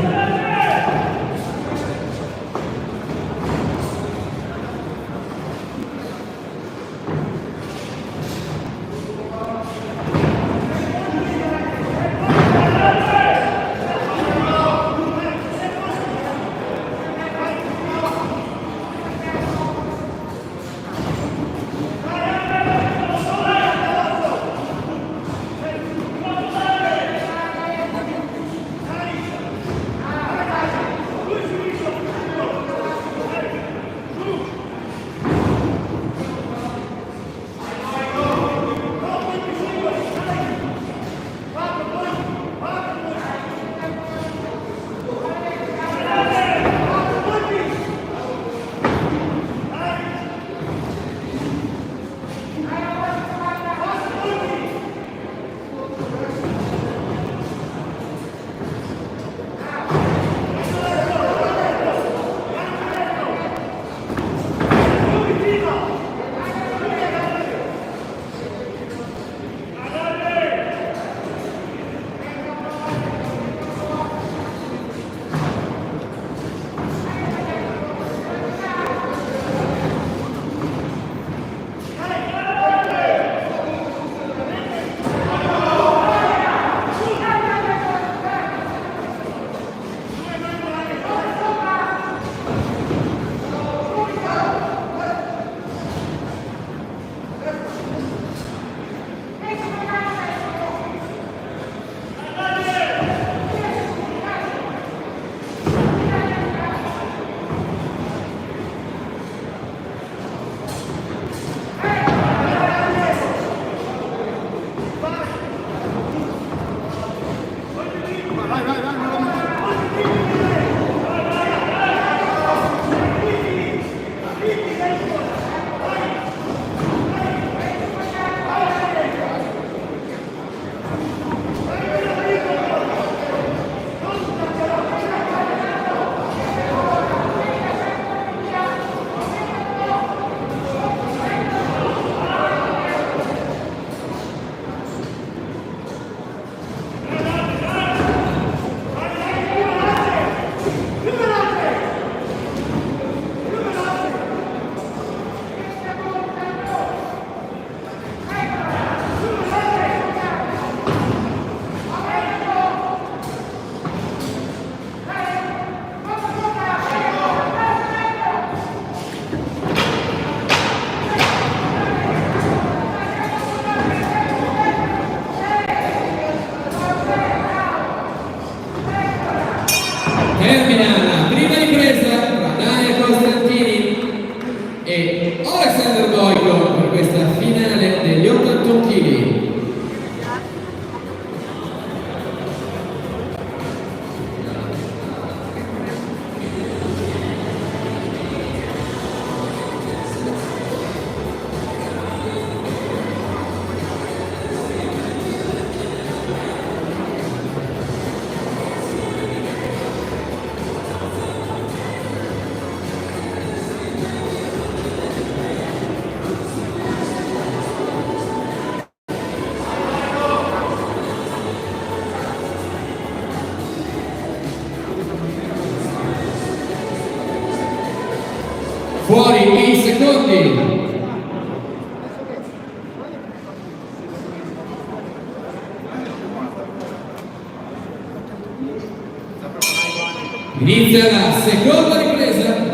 Inizia la seconda ripresa.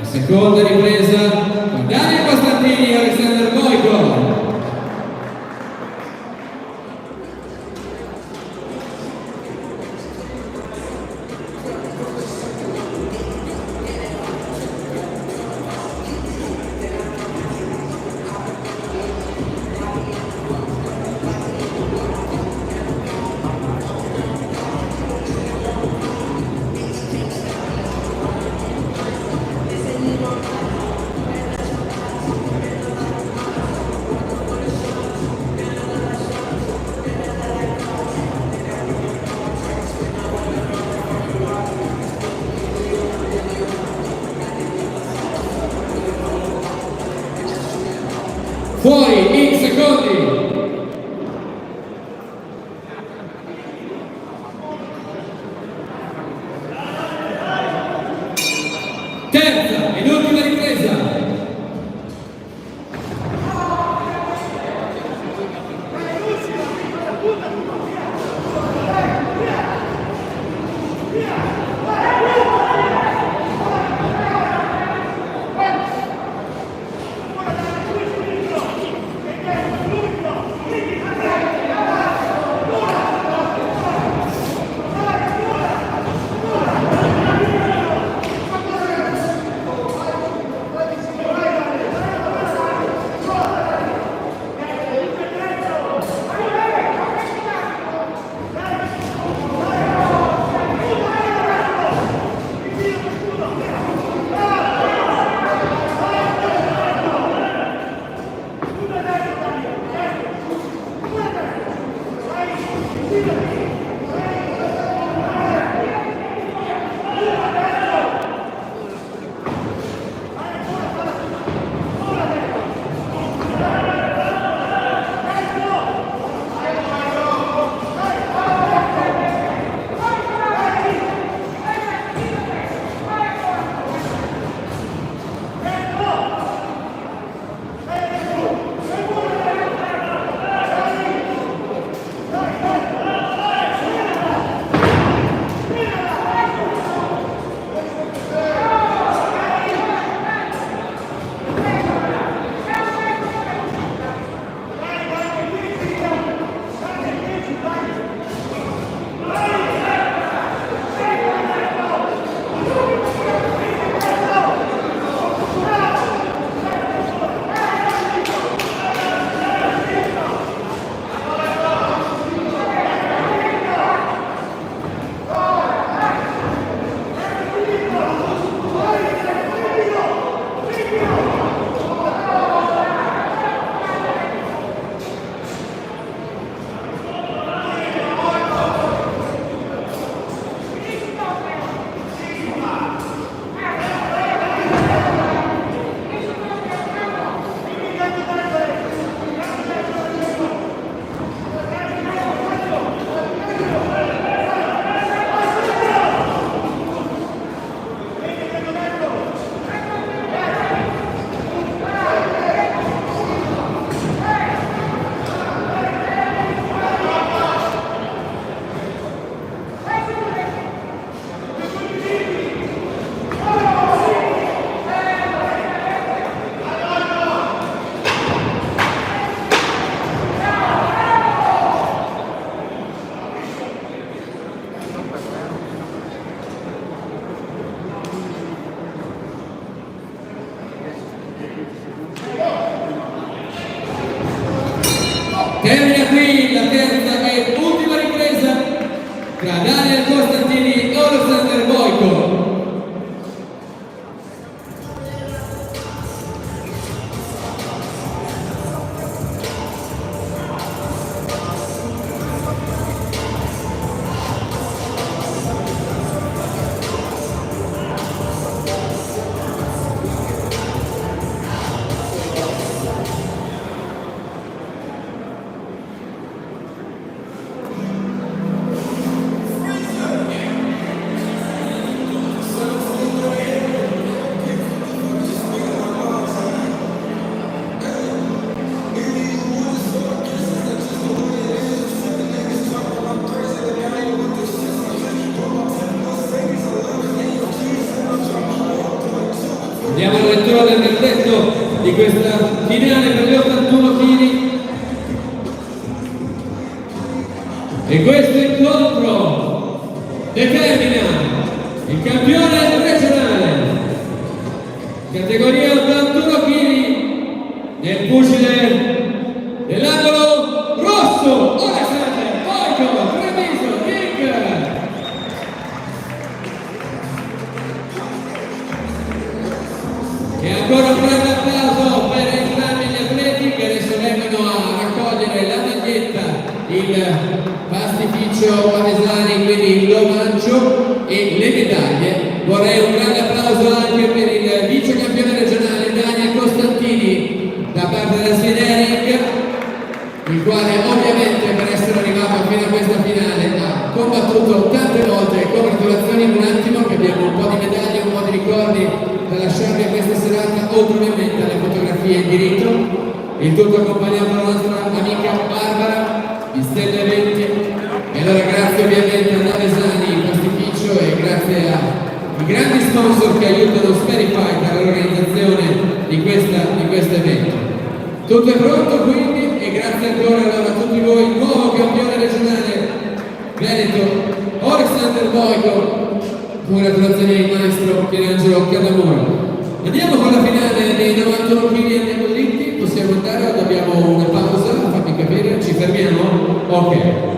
Seconda ripresa con Daniel Costantini e Alexander Boyko. Fuori in secondi. Terza ed ultima ripresa. Costantini, Alexander Boyko. Diamo la lettura del verdetto di questa finale per gli 81 kg. E questo incontro determina il campione regionale, categoria 81 kg, nel pugile dell'angolo rosso, Alexander Boyko, Treviso, King. E ancora un grande applauso per entrambi gli atleti che adesso vengono a raccogliere la maglietta, il pastificio Palesani, quindi l'omaggio e le medaglie. Vorrei un grande applauso anche per il vice campione regionale Daniel Costantini da parte della Sienering, il quale ovviamente per essere arrivato fino a questa finale ha combattuto tante volte. Congratulazioni, un attimo che abbiamo un po' di medaglie, un po' di ricordi da lasciarvi a questa serata, oltre ovviamente alle fotografie in diritto, il tutto accompagnato dalla nostra amica Barbara di Stelle 20. E allora grazie ovviamente a Navesani, il pastificio, e grazie ai grandi sponsor che aiutano Sperify all'organizzazione di questo evento. Tutto è pronto quindi, e grazie ancora allora a tutti voi, il nuovo campione regionale Veneto, Alexander Boyko. Congratulazioni al maestro Pierangelo Cadamora. Andiamo con la finale dei 91 kg e andiamo dritti. Possiamo andare o dobbiamo una pausa? Fammi capire, ci fermiamo? Ok.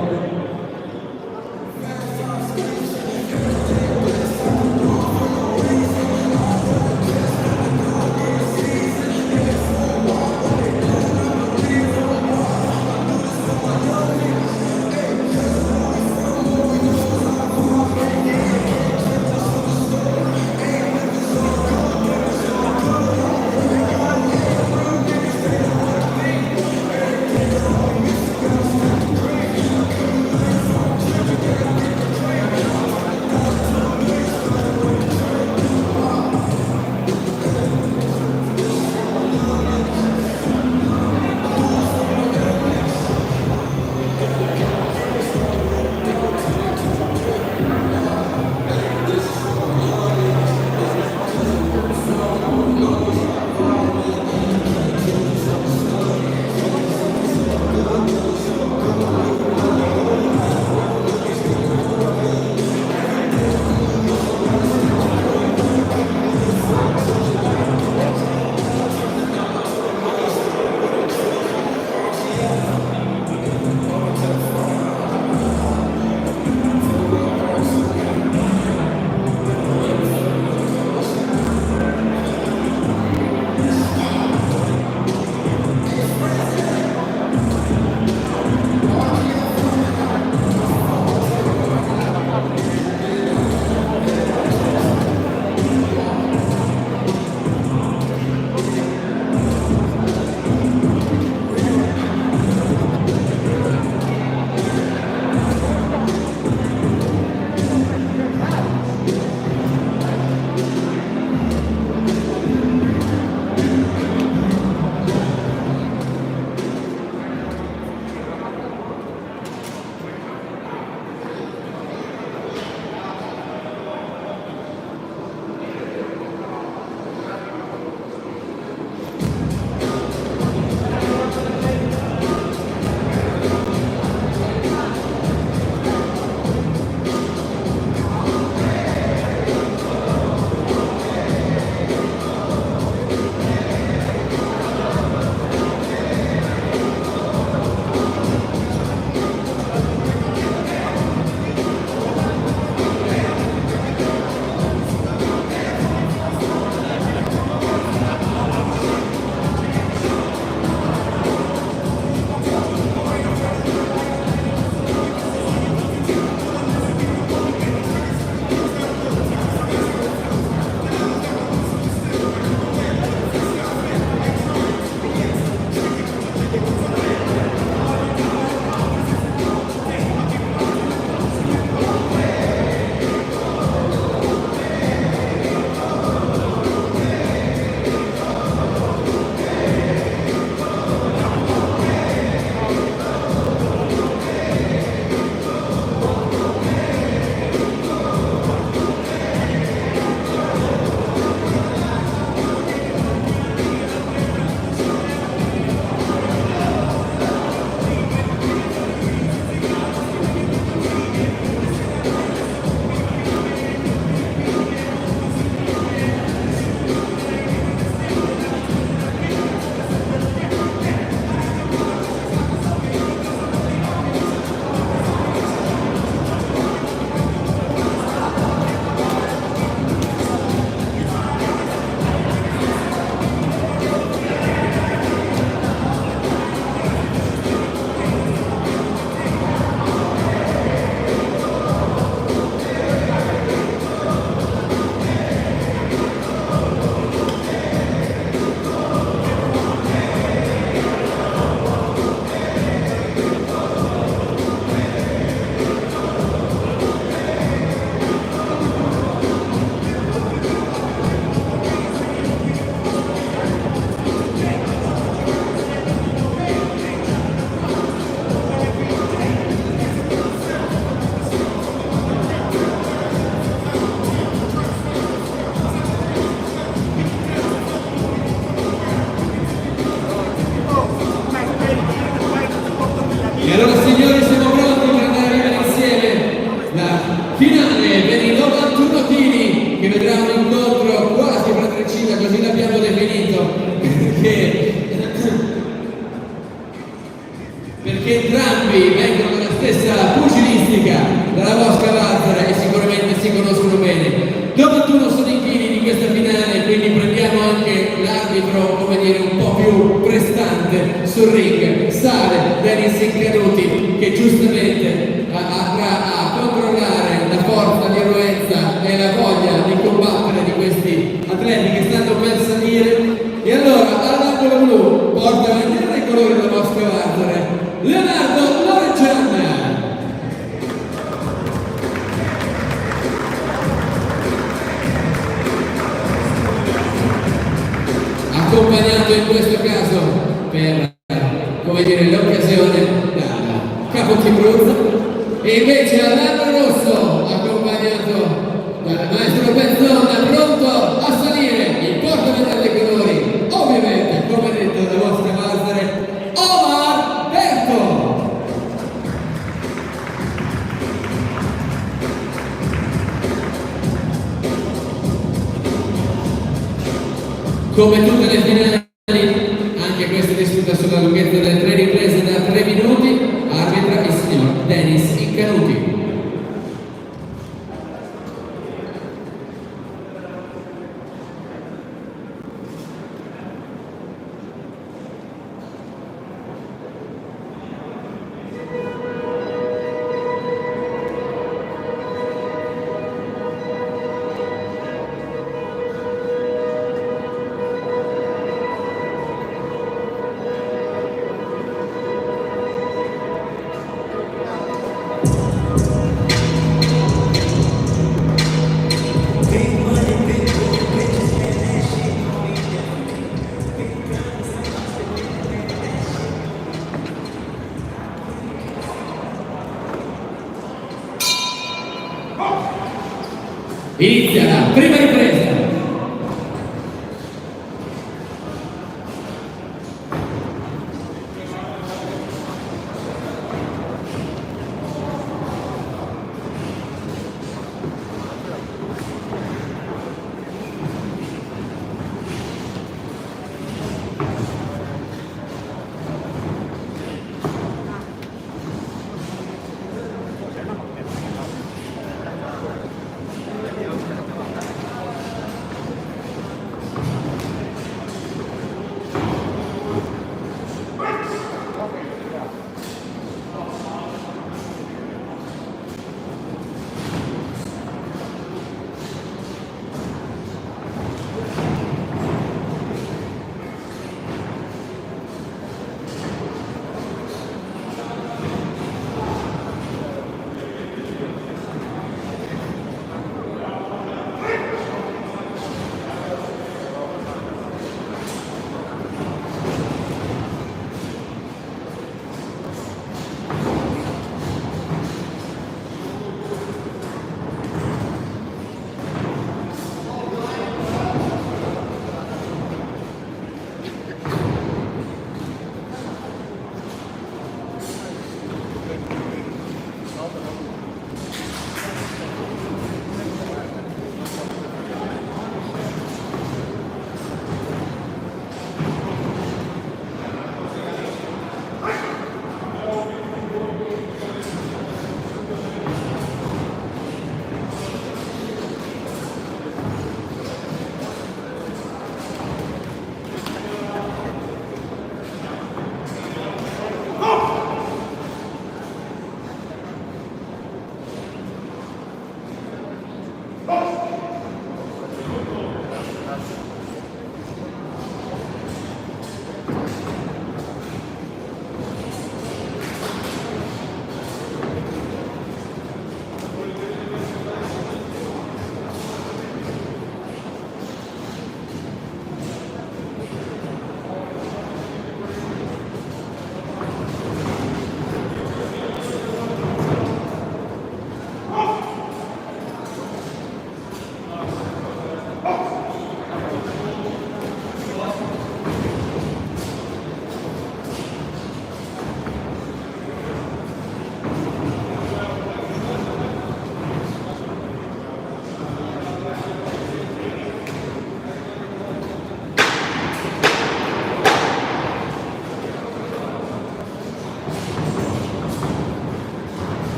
finale per i 91 kg, che vedrà un incontro quasi fratricida, così l'abbiamo definito, perché entrambi vengono dalla stessa pugilistica, dalla Mosca Valzera, e sicuramente si conoscono bene. 91 sono i chili di questa finale, quindi prendiamo anche l'arbitro, come dire, un po' più prestante sul ring. Sale Dennis Incanuti, che giustamente andrà a controllare la forza, l'irruenza e la voglia di combattere di questi atleti che stanno per salire. E allora, all'angolo blu, porta a vedere i colori della Mosca Valzera, Leonardo Loreggiana. Accompagnato in questo caso per, come dire, l'occasione da Capo Tibruzza, e invece all'angolo rosso accompagnato dal maestro Pezzona, pronto a salire il portavedere dei colori, ovviamente come detto da vostra Valzera, Omar Berto. Come tutte le finali, anche questa disputa sulla lunghezza delle 3 riprese da 3 minuti, arbitra il signor Dennis Incanuti. Inizia la prima ripresa.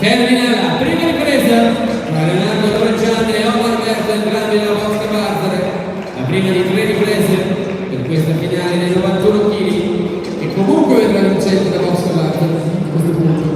Termina la prima ripresa tra Leonardo Torreggiani e Omar Alberto, entrambi nella box Barzare. La prima di 3 riprese per questa finale dei 91 kg che comunque vedrà vincente da box Barzare a questo punto.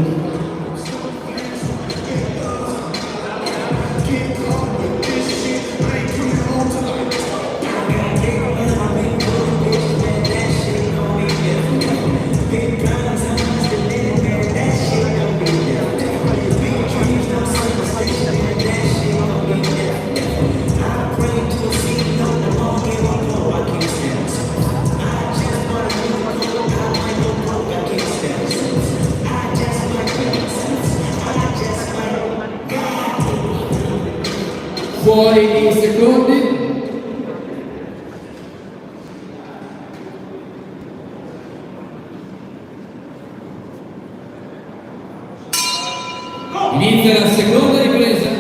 Fuori i secondi. Inizia la seconda ripresa.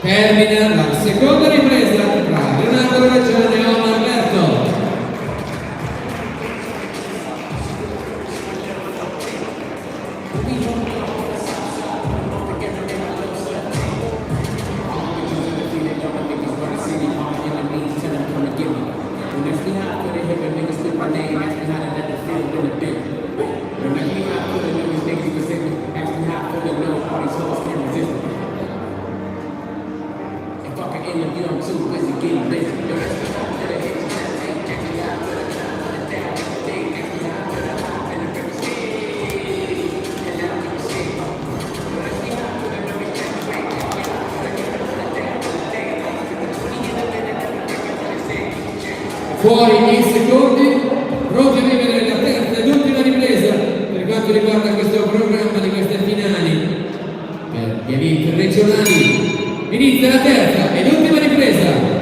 Termina la seconda ripresa tra Leonardo Torreggiani e Omar Alberto. Inizia la terza e l'ultima ripresa.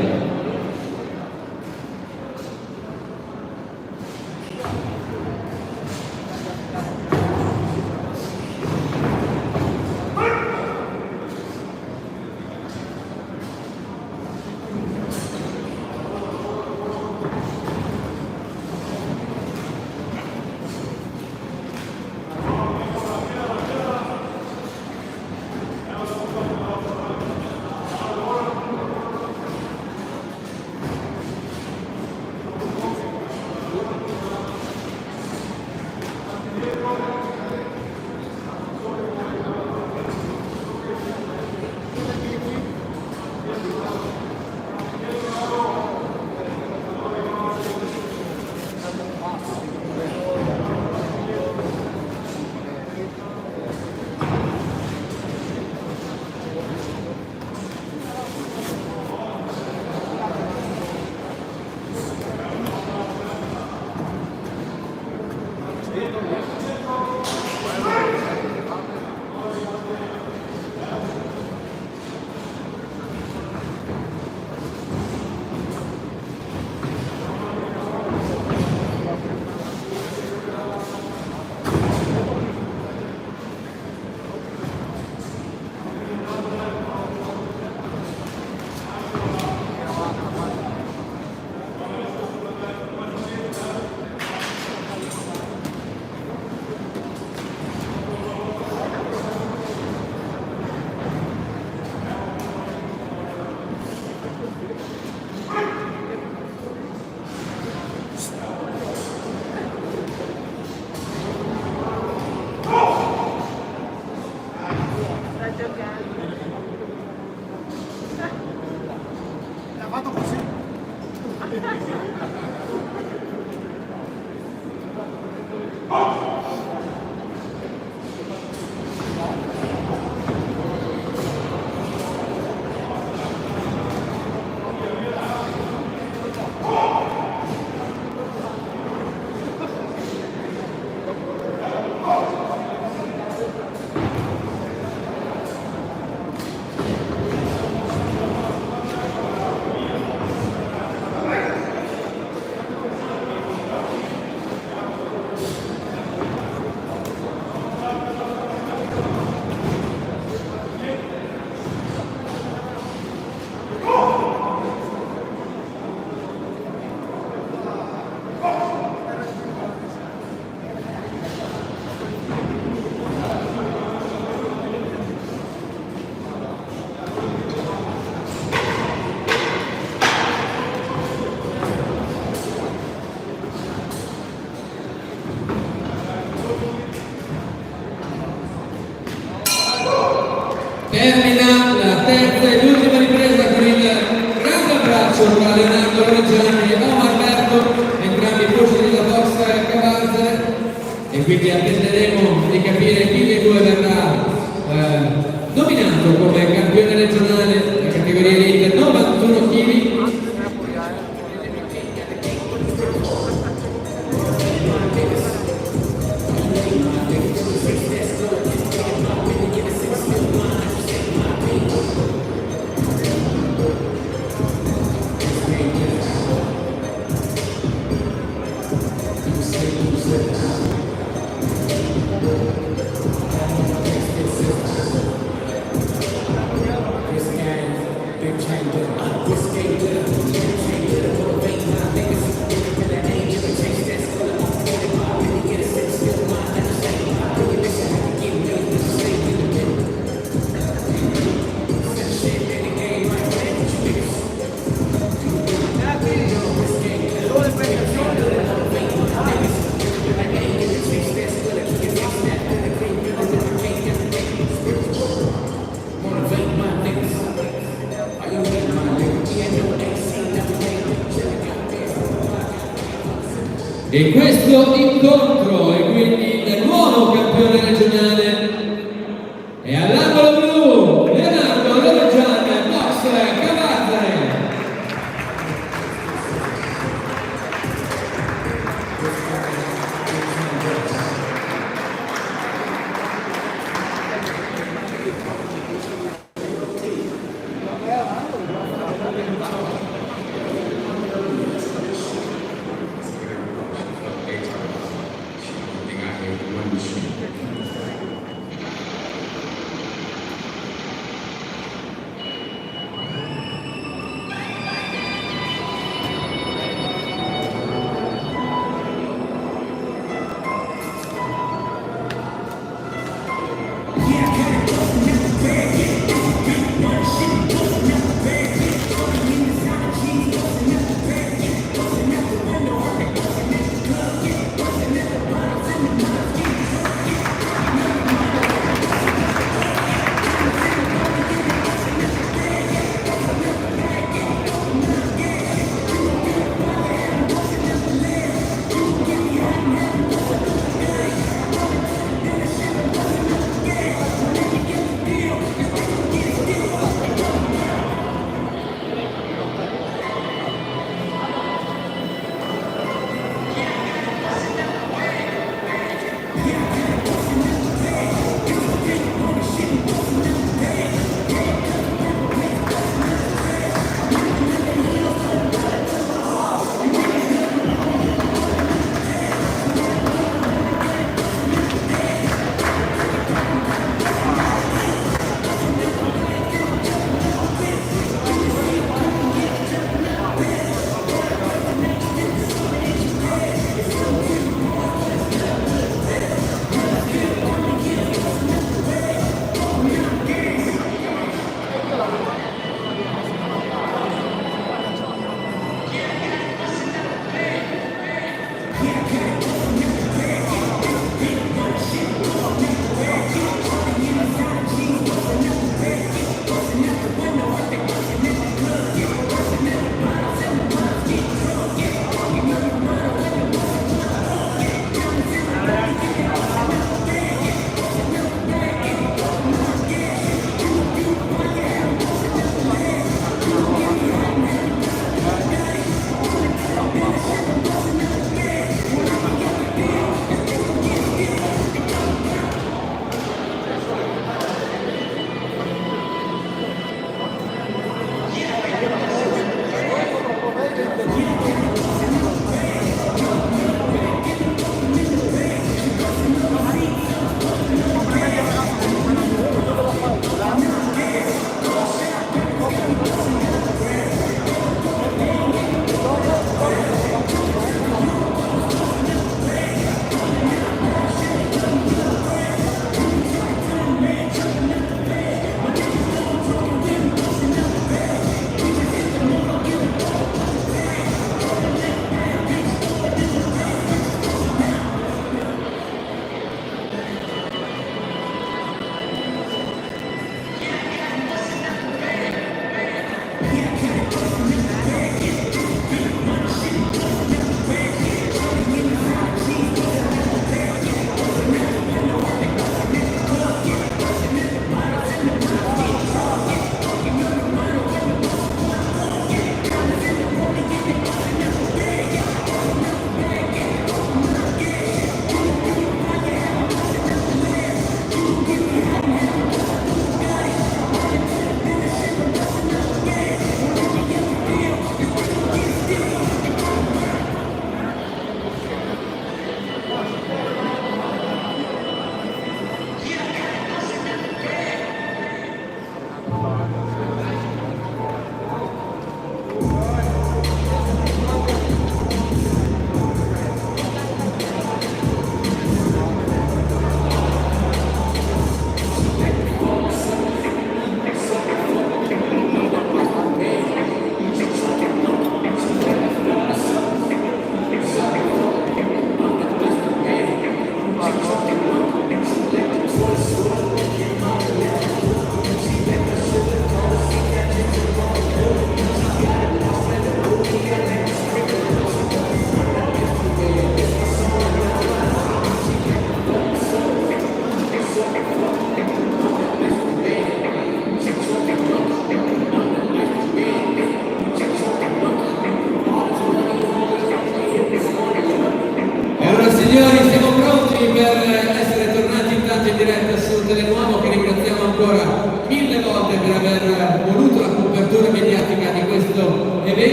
Ha fatto così. Termina la terza e l'ultima ripresa con il grande abbraccio tra Leonardo Reggiani e Omar Berto, entrambi pugili della box Cavazzere, e quindi attenderemo di capire chi dei due verrà nominato come campione regionale della categoria elite 91 kg. E questo incontro e quindi il nuovo campione regionale è all'angolo blu Leonardo Reggiani, box Cavazzere.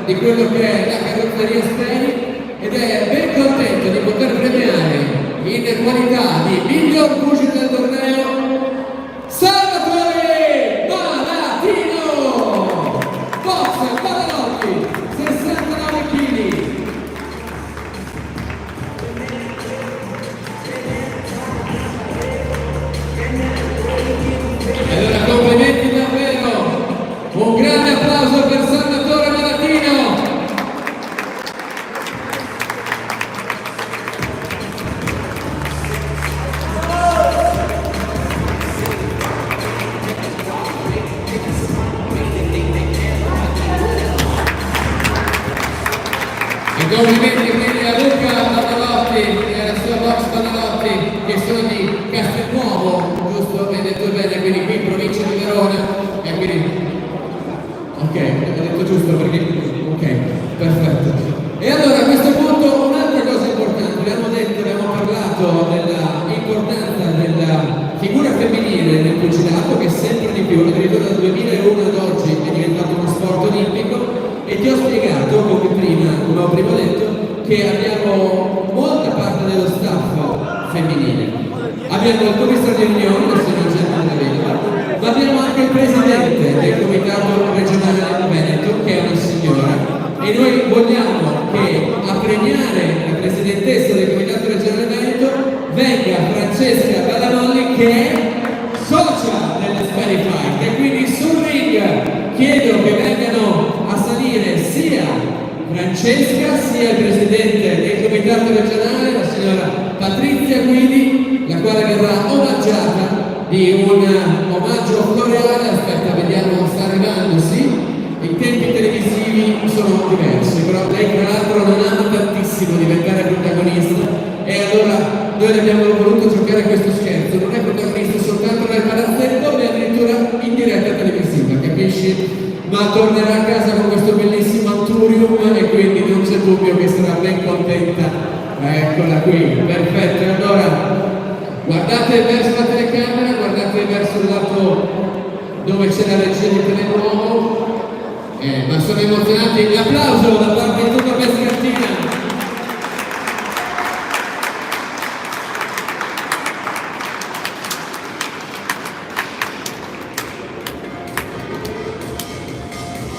di quello che è la carrozzeria Steri ed è ben contento di poter premiare in qualità di miglior pugile del torneo Salvatore Malatino, box Padalotti, 69 kg. Allora complimenti davvero, un grande applauso per Salvatore Malatino. E complimenti quindi a Luca Padalotti e alla sua box Padalotti che sono di Castelnuovo, giusto? Hai detto bene, quindi qui in provincia di Verona e quindi ok, ho detto giusto perché ok, perfetto. E allora a questo punto un'altra cosa importante, abbiamo detto, abbiamo parlato dell'importanza della figura femminile nel pugilato che sempre di più, addirittura dal 2001 ad oggi è diventato uno sport olimpico e ti ho spiegato come ho prima detto che abbiamo molta parte dello staff femminile. Abbiamo il commissario di riunione, la signora Gemma della Vedova, ma abbiamo anche il presidente del comitato regionale del Veneto, che è una signora, e noi vogliamo che a premiare la presidentessa del comitato regionale Veneto venga Francesca Ballamolli, che è socia delle Sperry Fight, e quindi sul ring chiedo che vengano a salire sia Francesca sia il presidente del comitato regionale, la signora Patrizia Guidi, la quale verrà omaggiata di un omaggio floreale. Aspetta, vediamo, sta arrivando, sì. I tempi televisivi sono diversi, però lei tra l'altro non ama tantissimo diventare protagonista e allora noi le abbiamo voluto giocare questo scherzo. Non è protagonista soltanto nel palazzetto, ma addirittura in diretta televisiva, capisci? Ma tornerà a casa con questo bellissimo Anturium e quindi non c'è dubbio che sarà ben contenta. Eccola qui, perfetto. Allora guardate verso la telecamera, guardate verso il lato dove c'è la regia di Telenuovo. Ma sono emozionati, l'applauso da parte di tutta Pescantina.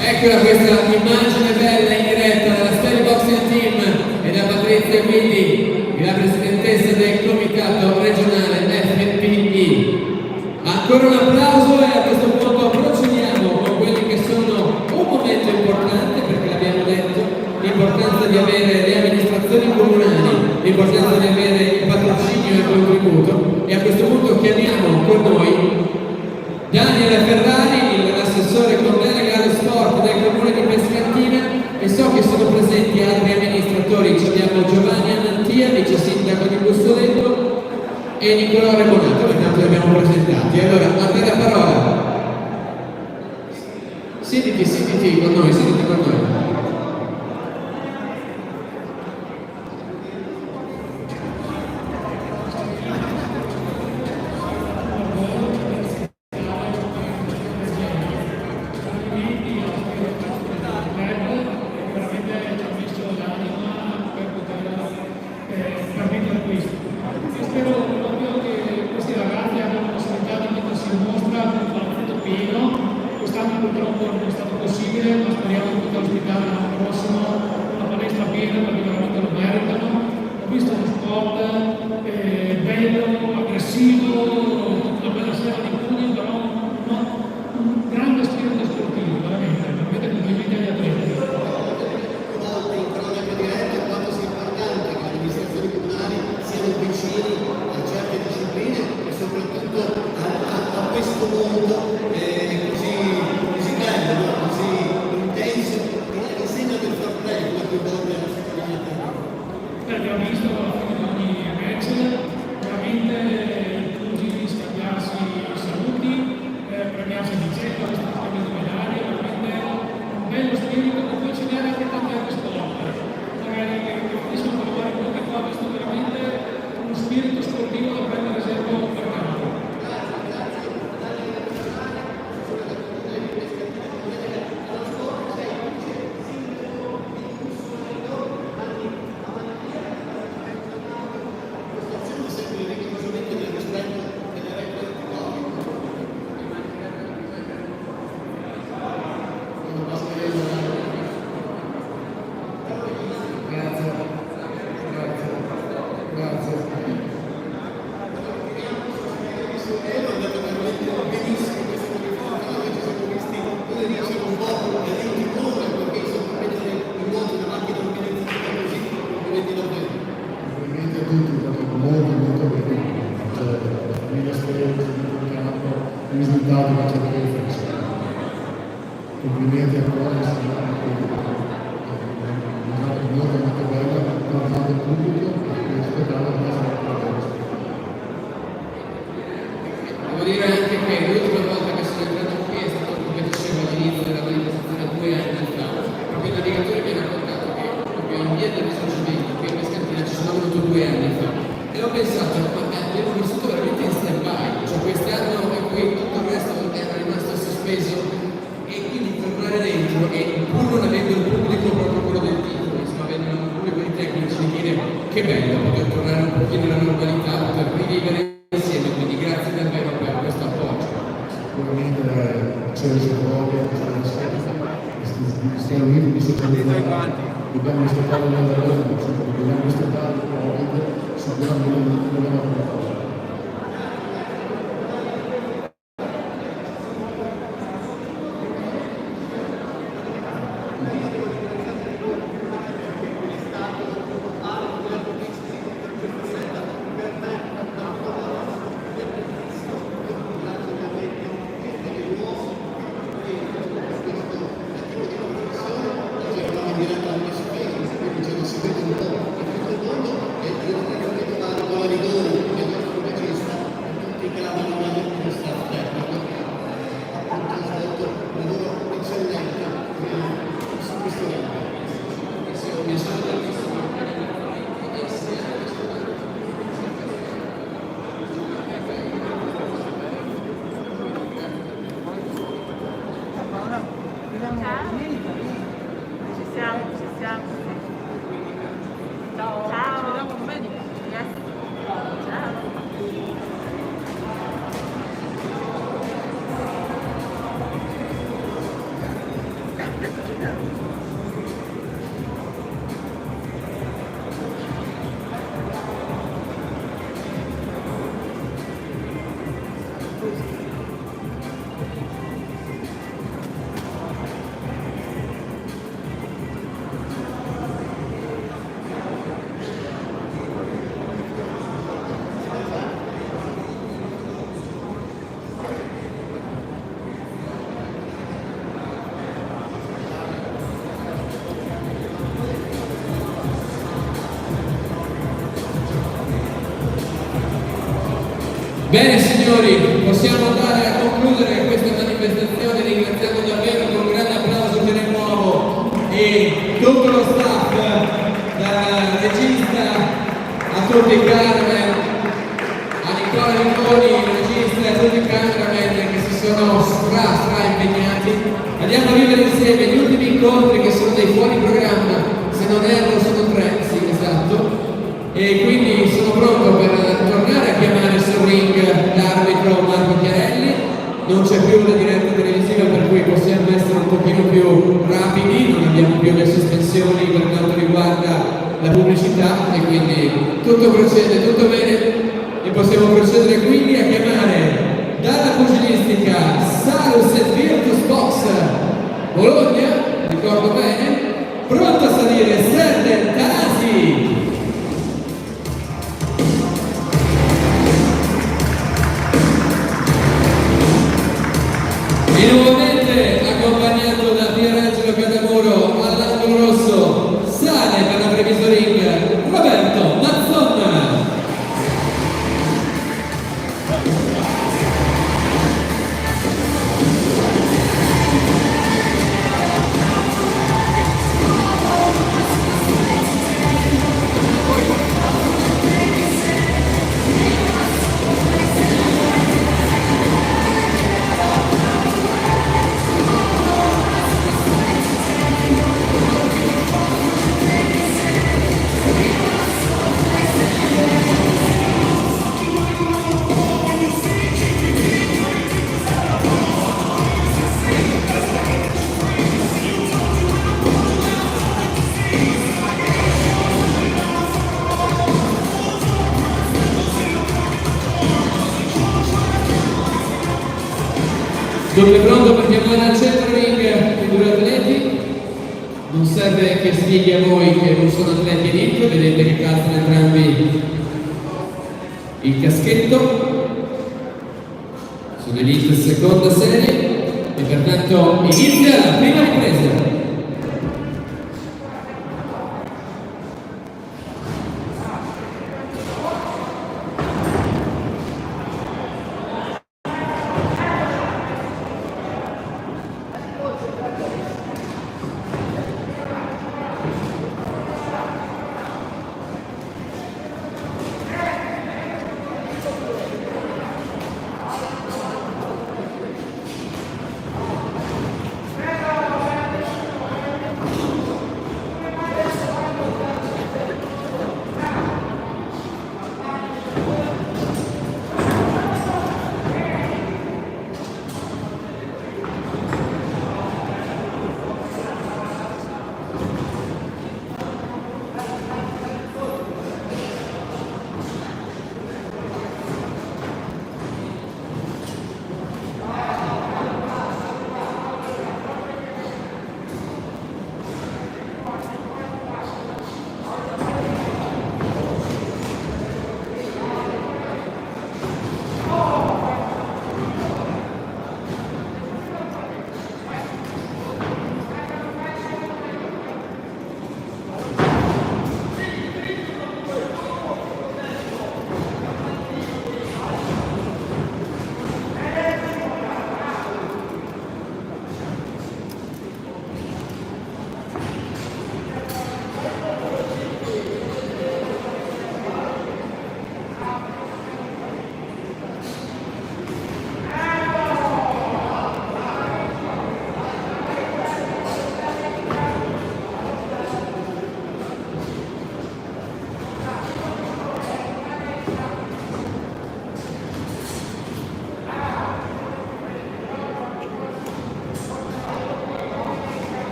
Eccola questa immagine bella in diretta dalla Sperry Boxing Team e da Patrizia Guidi, la presidentessa del comitato regionale FPI. Ancora un applauso e a questo punto procediamo con quelli che sono un momento importante, perché l'abbiamo detto, l'importanza di avere le amministrazioni comunali, l'importanza di avere il patrocinio e il contributo, e a questo punto chiamiamo con noi Daniele Ferrari, l'assessore con delega allo sport del comune di Pescantina, e so che sono presenti altri amministratori. Abbiamo Giovanni Annantia, vice sindaco di Bussoletto, e Nicolò Rebonato, che tanto li abbiamo presentati. Allora, a te la parola. Siediti con noi, siediti con noi. Spero proprio che questi ragazzi abbiano la possibilità di mettersi in mostra con un palazzetto pieno. Quest'anno purtroppo non è stato possibile, ma speriamo di poter ospitare l'anno prossimo una palestra piena perché veramente lo meritano. Ho visto uno sport bello, aggressivo, una bella sera di pugni, però un grande spirito sportivo, veramente complimenti agli atleti. Quanto sia importante che le amministrazioni comunali siano vicini a certe discipline e soprattutto a questo mondo così bello, così intenso, che segna del fair play qualche volta alla cittadinanza. Abbiamo visto alla fine di ogni match veramente i pugili scambiarsi saluti, premiarsi di getto, scambio di medaglie, veramente un bello spirito che può insegnare anche tanti altri sport. Magari che finiscono per fare quello che fa, questo veramente uno spirito sportivo da prendere esempio per campo. di faccia di differenza. Complimenti ancora, molto bella, parlando al pubblico e aspettavo di essere Devo dire anche che l'ultima volta che sono entrato qui è stato, come dicevo all'inizio della manifestazione, 2 anni fa. Proprio il navigatore mi ha raccontato che proprio in via del risorgimento, qui in Pescantina, ci sono venuto 2 anni fa. E ho pensato, ma abbiamo vissuto veramente in stand-by, cioè quest'anno in cui tutto il resto era rimasto sospeso, e quindi tornare dentro e pur non avendo il pubblico proprio quello del titolo, insomma avendo un pubblico di tecnici, di dire che bello poter tornare un pochino alla normalità, poter rivivere insieme, quindi grazie davvero per questo appoggio. sicuramente c'è il proprio, stiamo uniti di socialità, dobbiamo rispettare le regole, dobbiamo rispettare probabilmente sappiamo che non dobbiamo fare cosa. Bene signori, possiamo andare a concludere questa manifestazione ringraziando davvero con un grande applauso per il nuovo e tutto lo staff, dal regista a tutti i cameraman, a Nicola Ricconi, il regista, e a tutti i cameraman che si sono stra impegnati. Andiamo a vivere insieme gli ultimi incontri che sono dei fuori programma, se non erro sono 3, sì esatto. E quindi sono pronto per tornare a chiamare sul ring l'arbitro Marco Chiarelli. Non c'è più la diretta televisiva per cui possiamo essere un pochino più rapidi, non abbiamo più le sospensioni per quanto riguarda la pubblicità e quindi tutto procede, tutto bene e possiamo procedere quindi a chiamare dalla pugilistica Salus et Virtus Box Bologna, ricordo bene, pronto a salire Serdar Tanasi. E nuovamente accompagnato da Pierangelo Catamuro all'angolo rosso sale per la Treviso Ring Roberto Mazzonna. Dunque pronto per chiamare al centro ring i due atleti. Non serve che spieghi a voi che non sono atleti elite, vedete che calzano entrambi il caschetto. sull'Elite seconda serie e pertanto inizia la prima ripresa.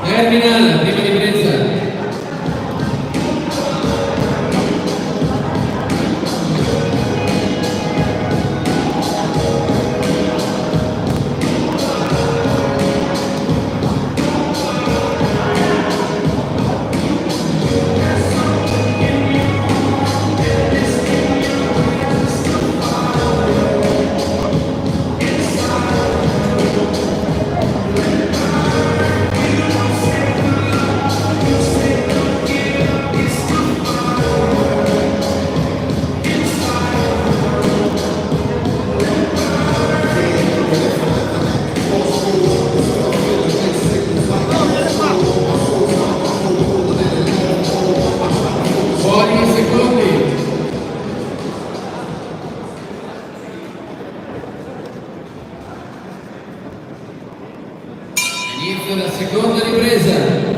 Termina la prima ripresa. Fuori secondi. Inizio la seconda ripresa.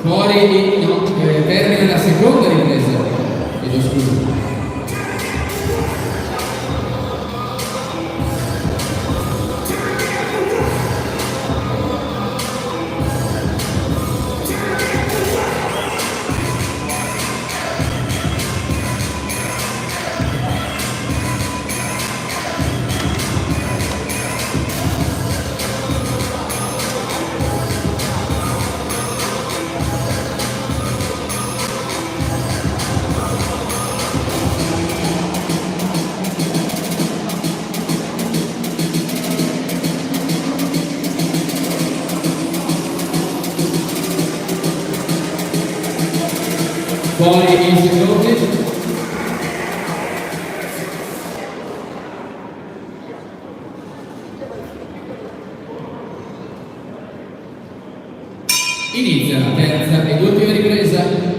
Fuori, no, termina la seconda ripresa. Chiedo scusa. Fuori i secondi. Inizia la terza ed ultima ripresa.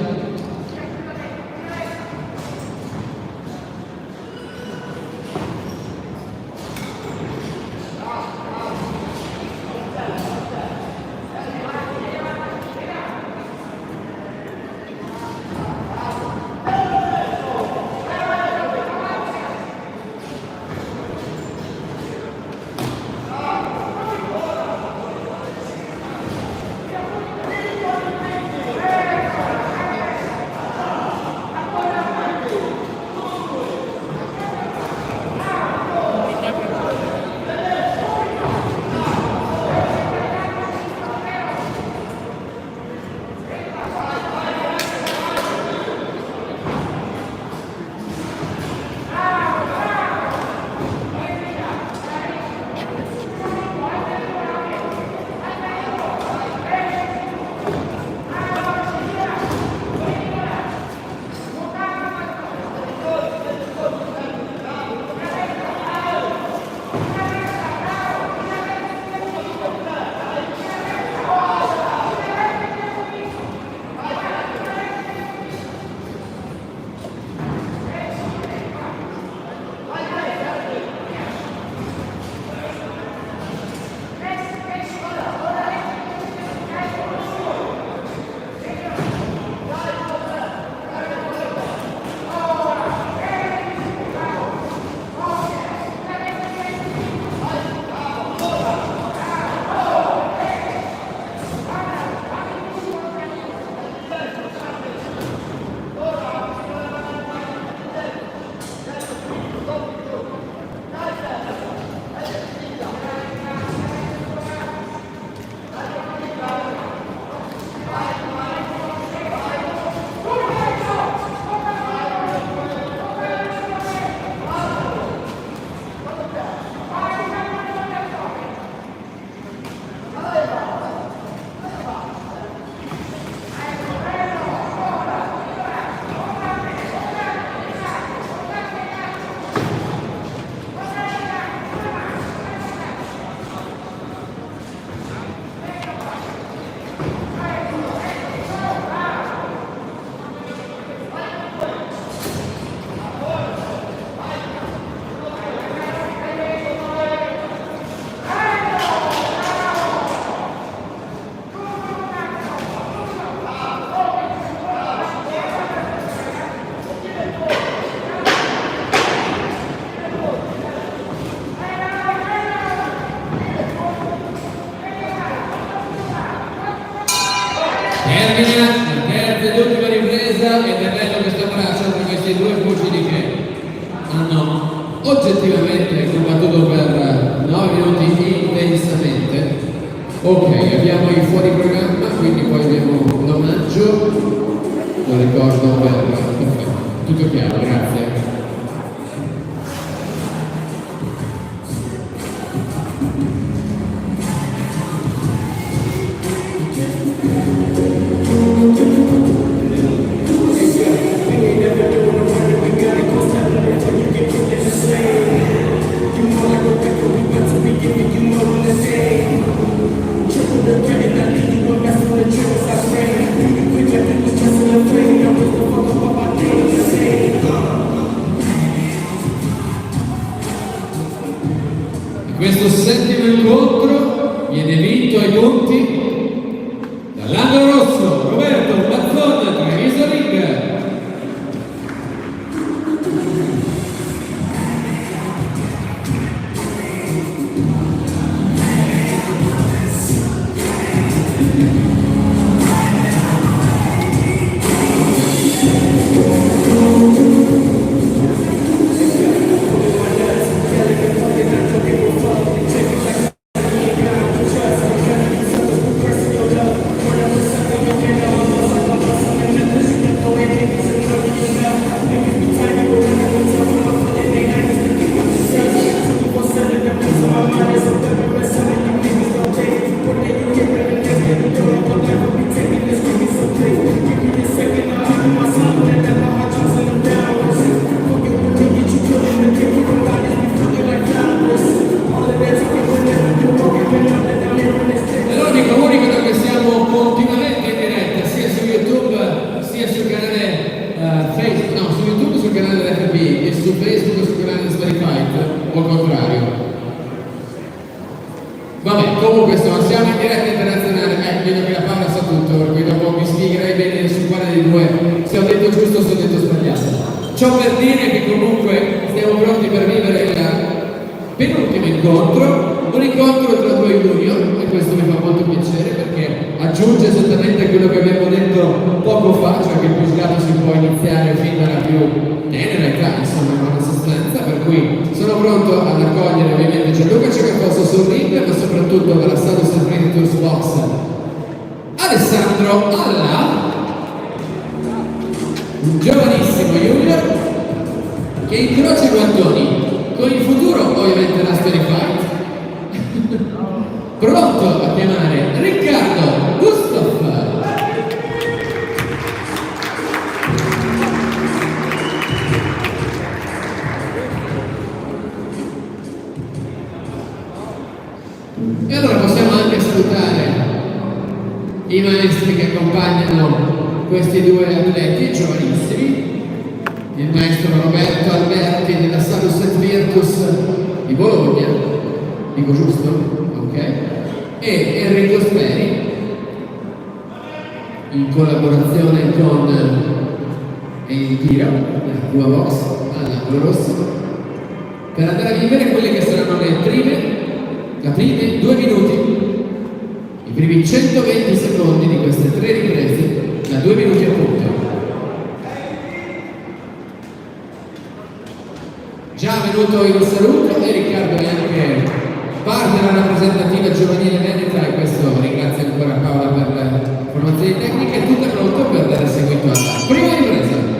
Termina la terza ed ultima ripresa ed è bello questo abbraccio tra questi due pugili che hanno oggettivamente combattuto per 9 minuti intensamente. Ok, abbiamo i fuori programma, quindi poi abbiamo l'omaggio, lo ricordo per tutto chiaro, grazie. Questo settimo incontro viene vinto ai punti dall'angolo rosso, Roberto. siamo in diretta internazionale, vedo che la Paola sa tutto, per cui dopo mi spiegherai bene su quale dei due, se ho detto giusto o se ho detto sbagliato. Ciò per dire che comunque stiamo pronti per vivere il penultimo incontro, un incontro tra due junior, e questo mi fa molto piacere perché aggiunge esattamente quello che abbiamo detto poco fa, cioè che il pugilato si può iniziare fin dalla più tenera età, insomma, in una sostanza, per cui sono pronto ad accogliere ovviamente Gianluca Cecafosso sul ring, ma soprattutto dalla Status Spiritus Box Alessandro Alla, un giovanissimo junior che incrocia i guantoni con il futuro, ovviamente la Story Fight, pronto a chiamare Riccardo Gustav. E allora possiamo anche salutare i maestri che accompagnano questi due atleti giovanissimi, il maestro Roberto Alberti della Salus et Virtus di Bologna, dico giusto? Ok? E Enrico Speri, in collaborazione con Tira, la tua box, all'angolo rosso, per andare a vivere quelle che saranno le prime 2 minuti, i primi 120 secondi di queste 3 riprese, da 2 minuti appunto. Già venuto il saluto e Riccardo è anche parte della rappresentativa giovanile veneta e questo ringrazio ancora Paola per le formazioni tecniche, tutto è pronto per dare seguito alla prima ripresa.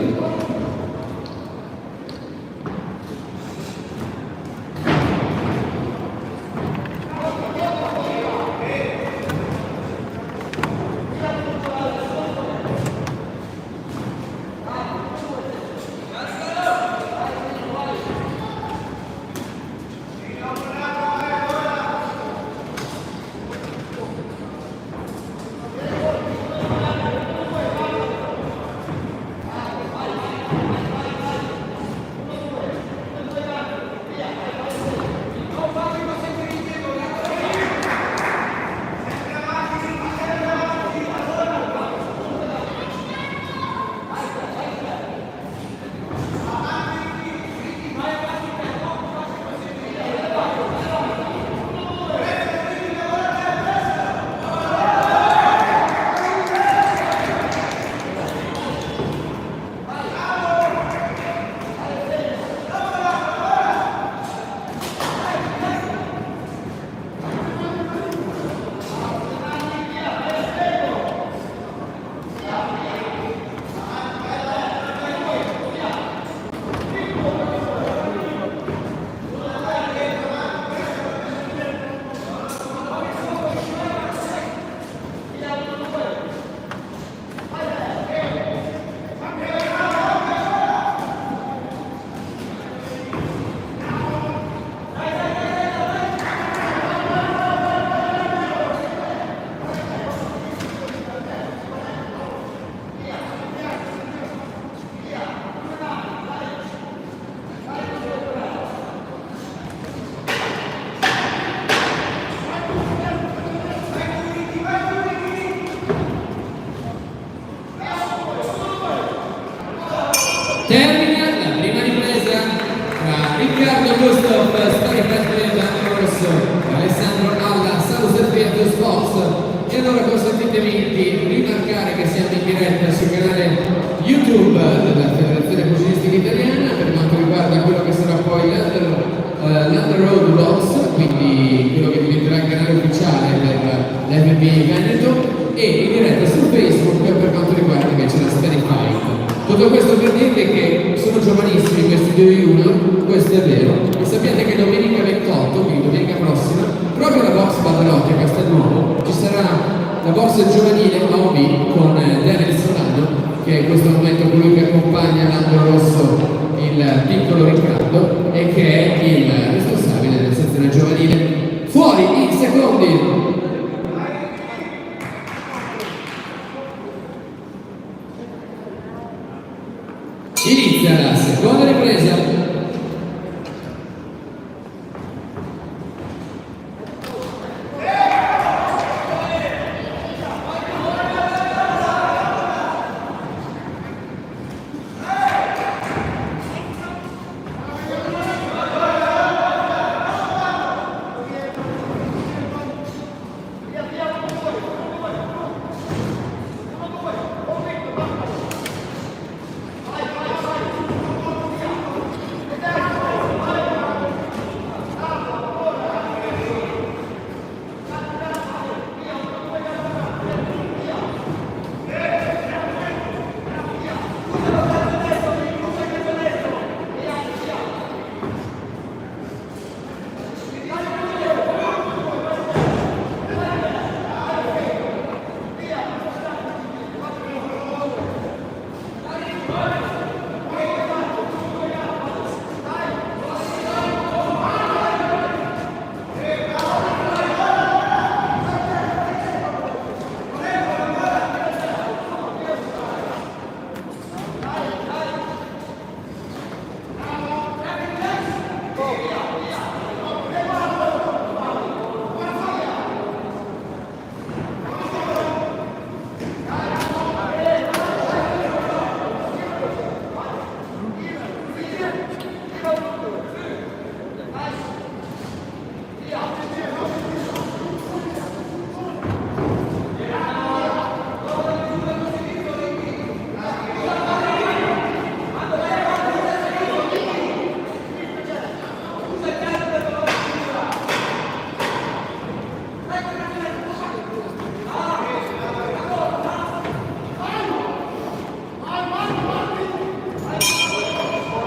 Termina la prima ripresa tra Riccardo Gustav, Story Fight Angelo Rosso, Alessandro Alla, Salus et Virtus Box. E allora consentitemi di rimarcare che siamo in diretta sul canale YouTube della Federazione Pugilistica Italiana per quanto riguarda quello che sarà poi l'Under Road Box, quindi quello che diventerà il canale ufficiale per l'FBA Veneto, e in diretta su Facebook per quanto riguarda invece la Story Fight. Tutto questo per dirvi che sono giovanissimi questi due junior, questo è vero, e sappiate che domenica 28, quindi domenica prossima, proprio la box Badalotti a Castelnuovo, ci sarà la box giovanile AOB con Daniel Solano, che è in questo momento colui che accompagna l'angolo rosso, il piccolo Riccardo, e che è il responsabile della sezione giovanile. Fuori in secondi! Inizia la seconda ripresa.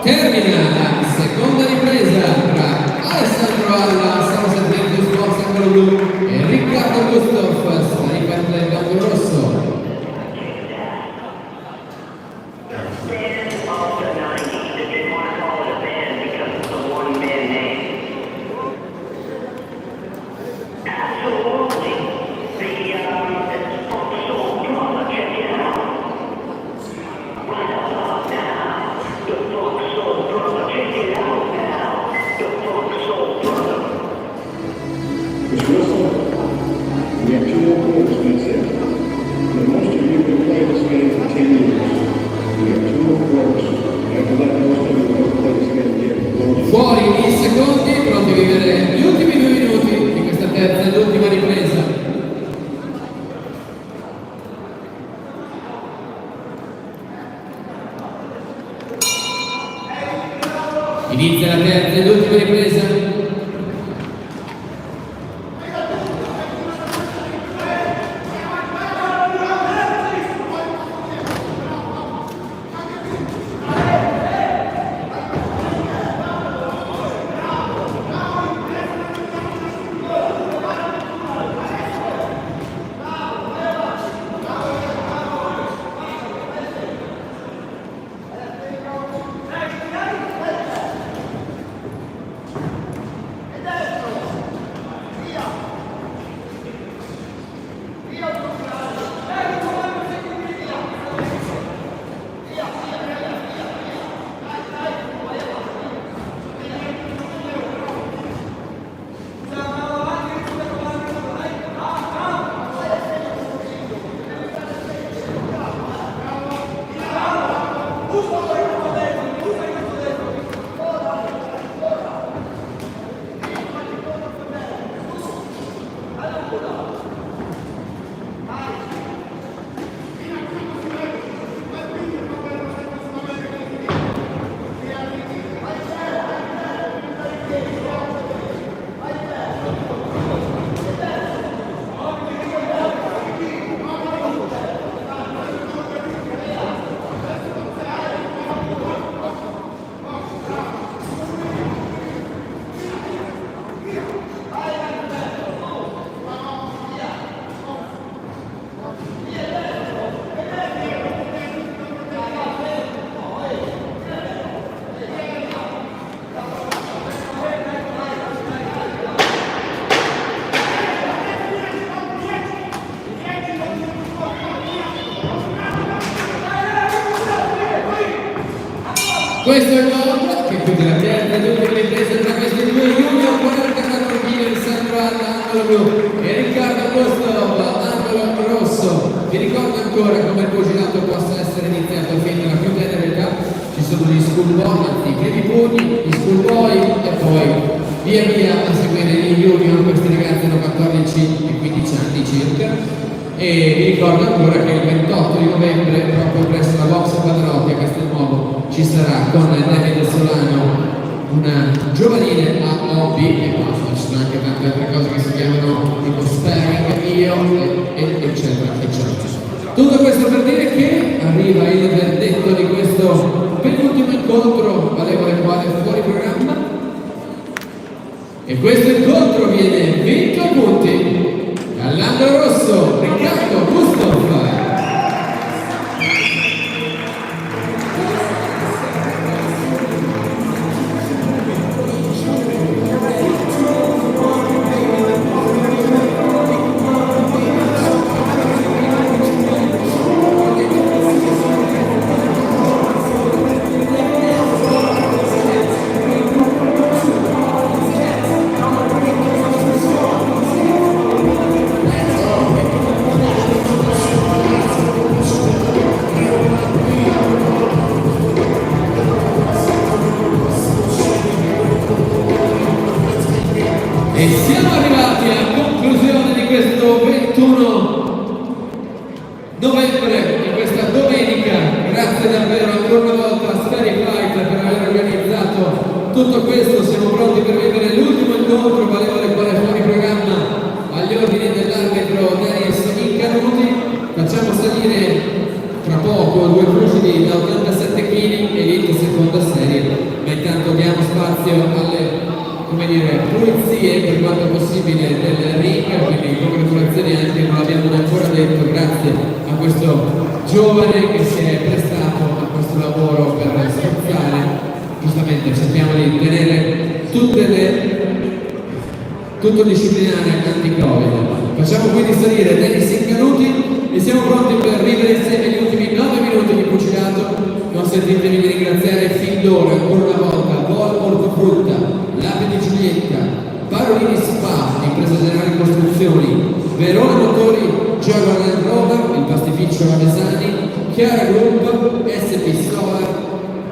termina la seconda ripresa tra Alessandro Alla, stava sentendo il suo angolo blu, e Riccardo Gustav, sta ripartendo l'angolo rosso. We have two more quarters, that's it. And most of you can play this game for 10 years. We have two more quarters. After that, most of you will play this game again. Fuori i secondi, pronti a vivere gli ultimi 2 minuti di questa terza ed ultima ripresa. Inizia la terza ed ultima ripresa. Questo è il gol che chiude la terza ed ultima ripresa tra questi due junior, 44 kg Alessandro Alla, angolo blu, e Riccardo Gustav, angolo rosso. Vi ricordo ancora come il pugilato possa essere iniziato fin dalla più tenera età. Ci sono gli schoolboy, anzi i primi pugni, gli schoolboy e poi via via a seguire gli junior. Questi ragazzi hanno 14 e 15 anni circa. E vi ricordo ancora che il 28 di novembre, proprio presso la box Quadrotti a Castelnuovo, ci sarà con David Solano una giovanile a hobby, e basta, ci sono anche tante altre cose che si chiamano tipo sparring, eccetera, eccetera. Tutto questo per dire che arriva il verdetto di questo penultimo incontro, valevole quale fuori programma, e questo incontro viene vinto a punti dall'angolo rosso Riccardo Gustav. E siamo arrivati alla conclusione di questo 21 novembre, di questa domenica. Grazie davvero ancora una volta a Spheric Fight per aver organizzato tutto questo. Siamo pronti per vivere l'ultimo incontro, valevole quale fuori programma, agli ordini dell'arbitro Darius Incanuti. Facciamo salire tra poco due pugili da 87 kg, elite seconda serie. intanto diamo spazio alle, come dire, pulizie per quanto possibile del ring, quindi congratulazioni anche, non l'abbiamo ancora detto, grazie a questo giovane che si è prestato a questo lavoro per sforzare, giustamente sappiamo di tenere tutto disciplinare anti-Covid. Facciamo quindi salire Dennis Incanuti e siamo pronti per vivere insieme gli ultimi 9 minuti di pugilato. Consentitemi di ringraziare fin d'ora ancora una volta Vol Ortofrutta, L'Ape di Giulietta, Parolini Spa, Impresa Generale Costruzioni, Verona Motori, Jaguar Land Rover, il pastificio Ravesani, Chiara Group, SP Solar,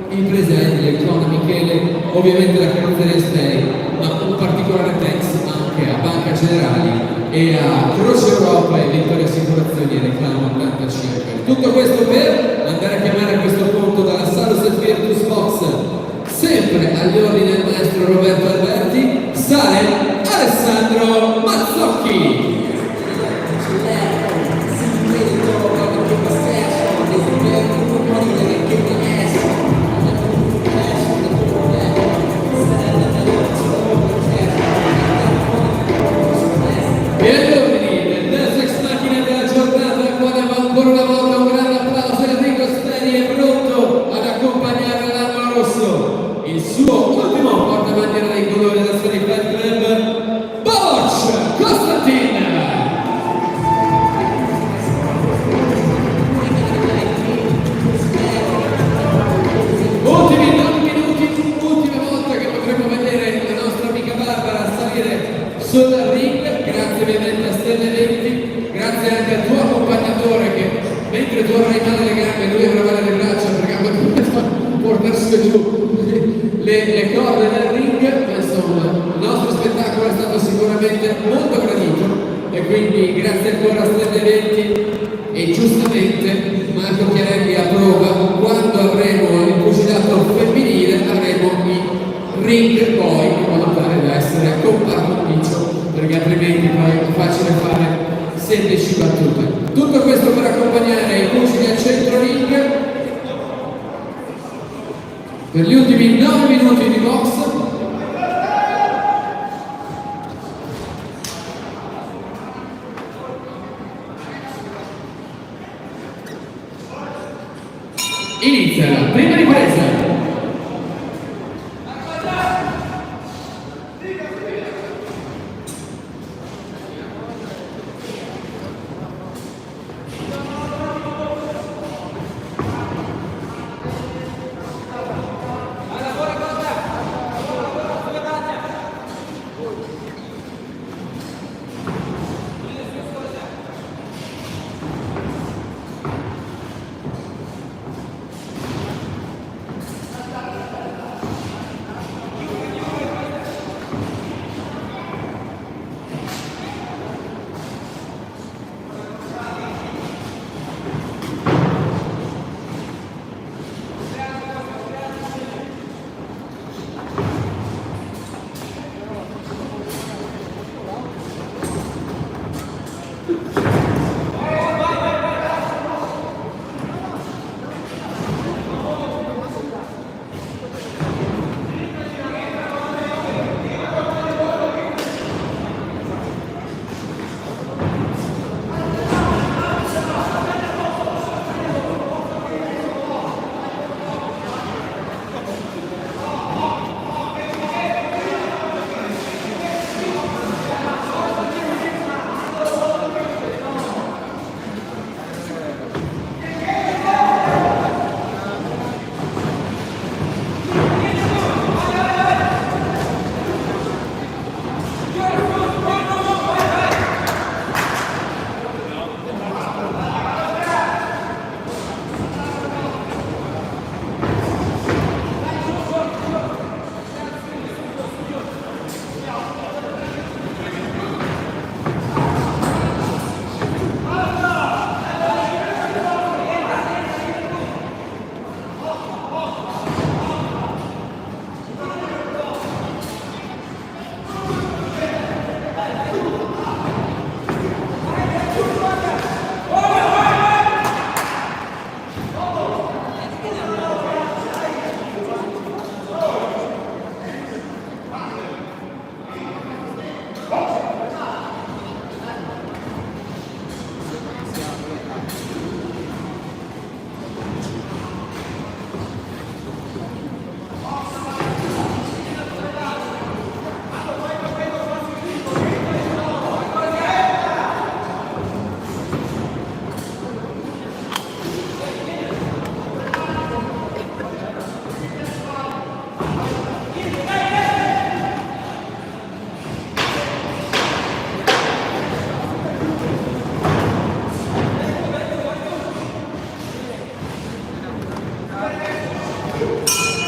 Impresa Electrona Michele, ovviamente la carrozzeria Stay, ma un particolare thanks anche a Banca Generali e a Croce Europa e Vittoria Assicurazioni e Reclamo 85. Tutto questo per andare a chiamare a questo punto dalla Salus e Virtus Box, sempre agli ordini del maestro Roberto Alberti, sale Alessandro Mazzocchi. E agli ordini del Deus Ex Machina della giornata, al quale ancora una volta un grande applauso, Enrico Steni è pronto ad accompagnare l'angolo rosso, il suo ultimo portabandiera dei colori della Sfera Flight Club, Bosch Costantin. Ultimi 9 minuti, ultima volta che potremo vedere la nostra amica Barbara salire sul ring. Grazie ovviamente a Stelle 20, grazie anche al tuo accompagnatore che mentre tu avrai male le gambe lui avrà male le braccia perché ha dovuto portarsi giù le corde del ring, ma insomma il nostro spettacolo è stato sicuramente molto gradito e quindi grazie ancora a Stelle 20 e giustamente Marco Chiarelli approva, quando avremo il pugilato femminile avremo i ring poi in modo tale da essere compartimento, perché altrimenti poi è facile fare 16 battute. Tutto questo per accompagnare i pugili al centro ring per gli ultimi 9 minuti di box. Inizia la prima ripresa.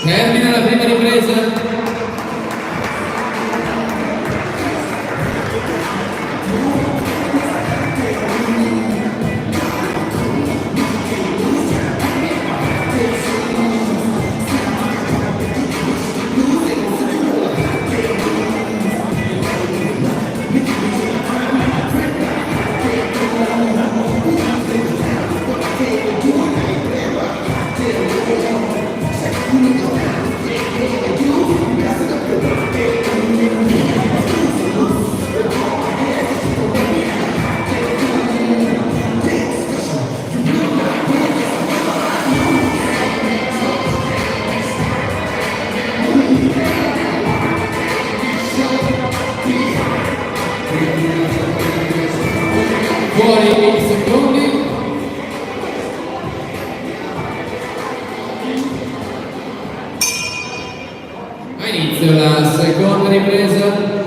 Termina la prima ripresa. Fuori i secondi. A inizio la seconda ripresa.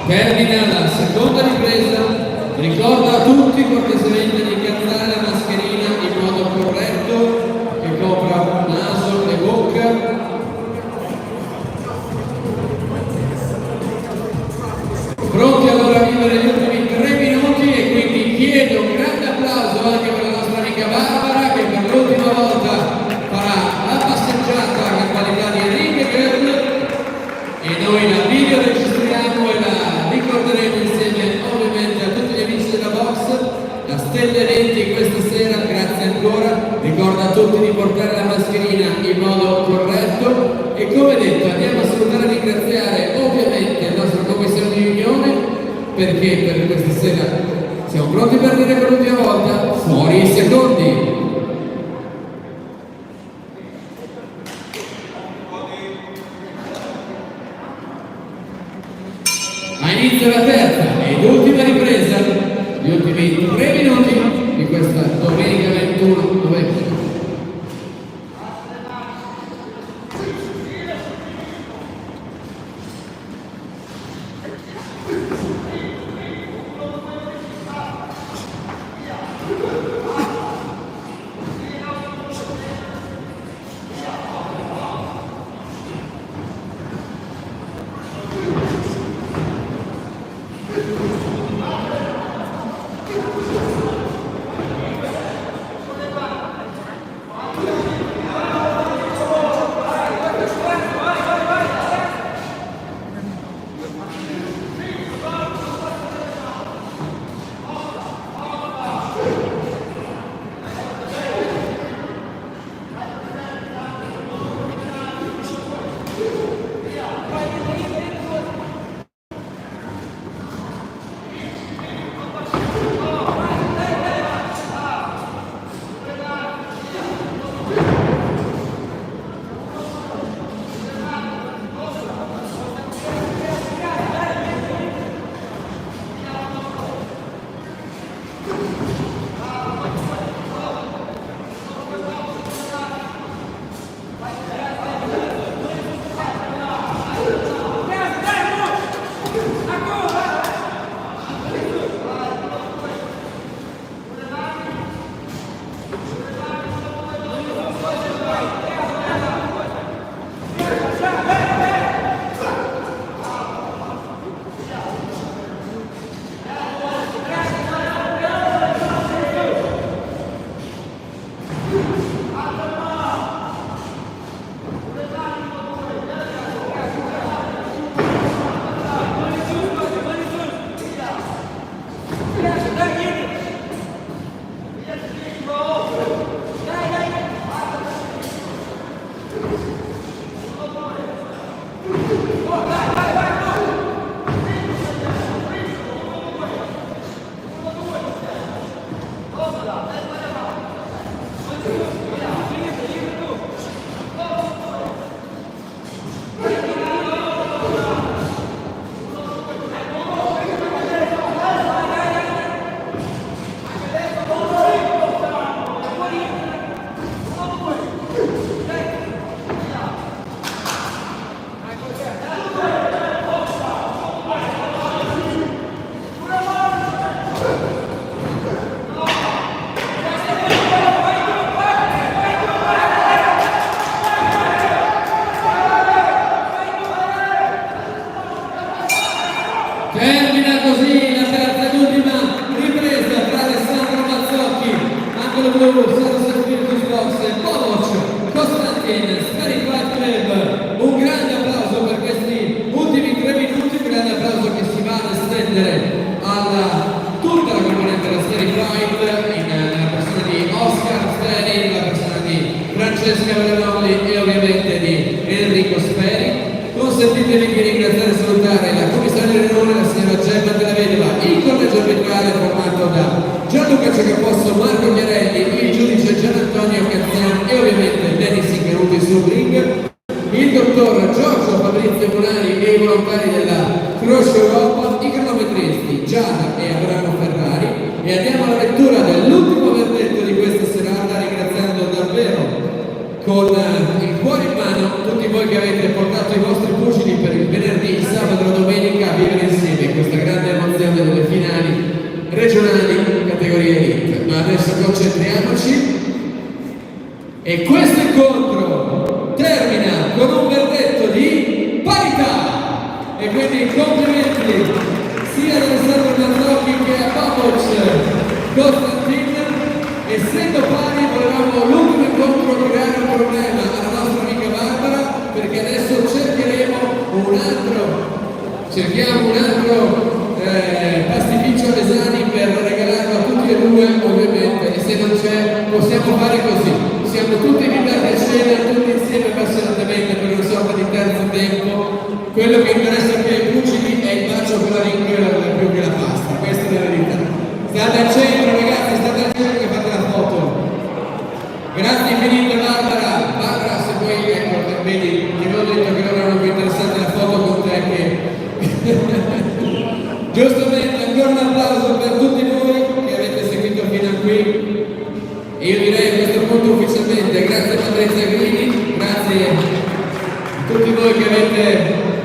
Termina la seconda ripresa. Ricorda a tutti cortesemente di incazzare la mascherina in modo corretto, che copra naso e bocca. Pronti allora a vivere gli ultimi 3 minuti e quindi chiedo un grande applauso anche per la nostra amica Barbara che per l'ultima volta farà la passeggiata in qualità di ring girl e noi la video registriamo e la ricorderemo insieme ovviamente a tutti gli amici della box. La Stelle 20 questa sera, grazie ancora, ricorda a tutti di portare la mascherina in modo corretto e come detto andiamo a salutare e ringraziare ovviamente il nostro commissario di riunione perché per questa sera siamo pronti per dire per l'ultima volta fuori i secondi. Ma inizia la terza ed ultima ripresa, gli ultimi 3 minuti di questa domenica 21 novembre. Termina così la terza ed ultima ripresa tra Alessandro Mazzocchi, angolo blu, Saros Spiritus Box, Povoc, Costantin, Spheric Fight Club. Un grande applauso per questi ultimi 3 minuti, un grande applauso che si va ad estendere a tutta la componente della Spheric Fight, nella persona di Oscar Spheri, nella persona di Francesca Veronoli e ovviamente di Enrico Spheri. Consentitemi di ringraziare e salutare la commissaria di Rione, la signora Gemma Della Vedova, il collegio arbitrale formato da Gianluca Cecaposso, Marco Chiarelli, il giudice Gian Antonio Cazzan e ovviamente Dennis Ingaruti sul ring, il dottor Giorgio Fabrizio Bonari e i volontari della Croce Europa, i cronometristi Giada e Abramo Ferrari. E andiamo alla lettura dell'ultimo verdetto di questa serata, ringraziando davvero con il cuore in mano tutti voi che avete portato i vostri pugili per il venerdì, il sabato e la domenica a vivere insieme questa grande emozione delle finali regionali categoria elite. Ma adesso concentriamoci e questo incontro termina con un verdetto di parità e quindi complimenti sia ad Alessandro Mazzocchi che a Popoc Costantin. Essendo pari volevamo l'ultimo incontro creare un problema alla nostra amica Barbara, perché adesso cerchiamo un altro pastificio Alesani per regalarlo a tutti e due ovviamente, e se non c'è possiamo fare così, siamo tutti invitati a cena tutti insieme appassionatamente per una sorta di terzo tempo. Quello che interessa più ai pugili è il bacio con la ring più che la pasta, questa è la verità. State al centro ragazzi, state al centro che fate la foto. Grazie infinite Barbara. Barbara, se vuoi, ecco, vedi, ti avevo detto che loro erano più interessanti la foto con te che ragazzi, a tutti voi che avete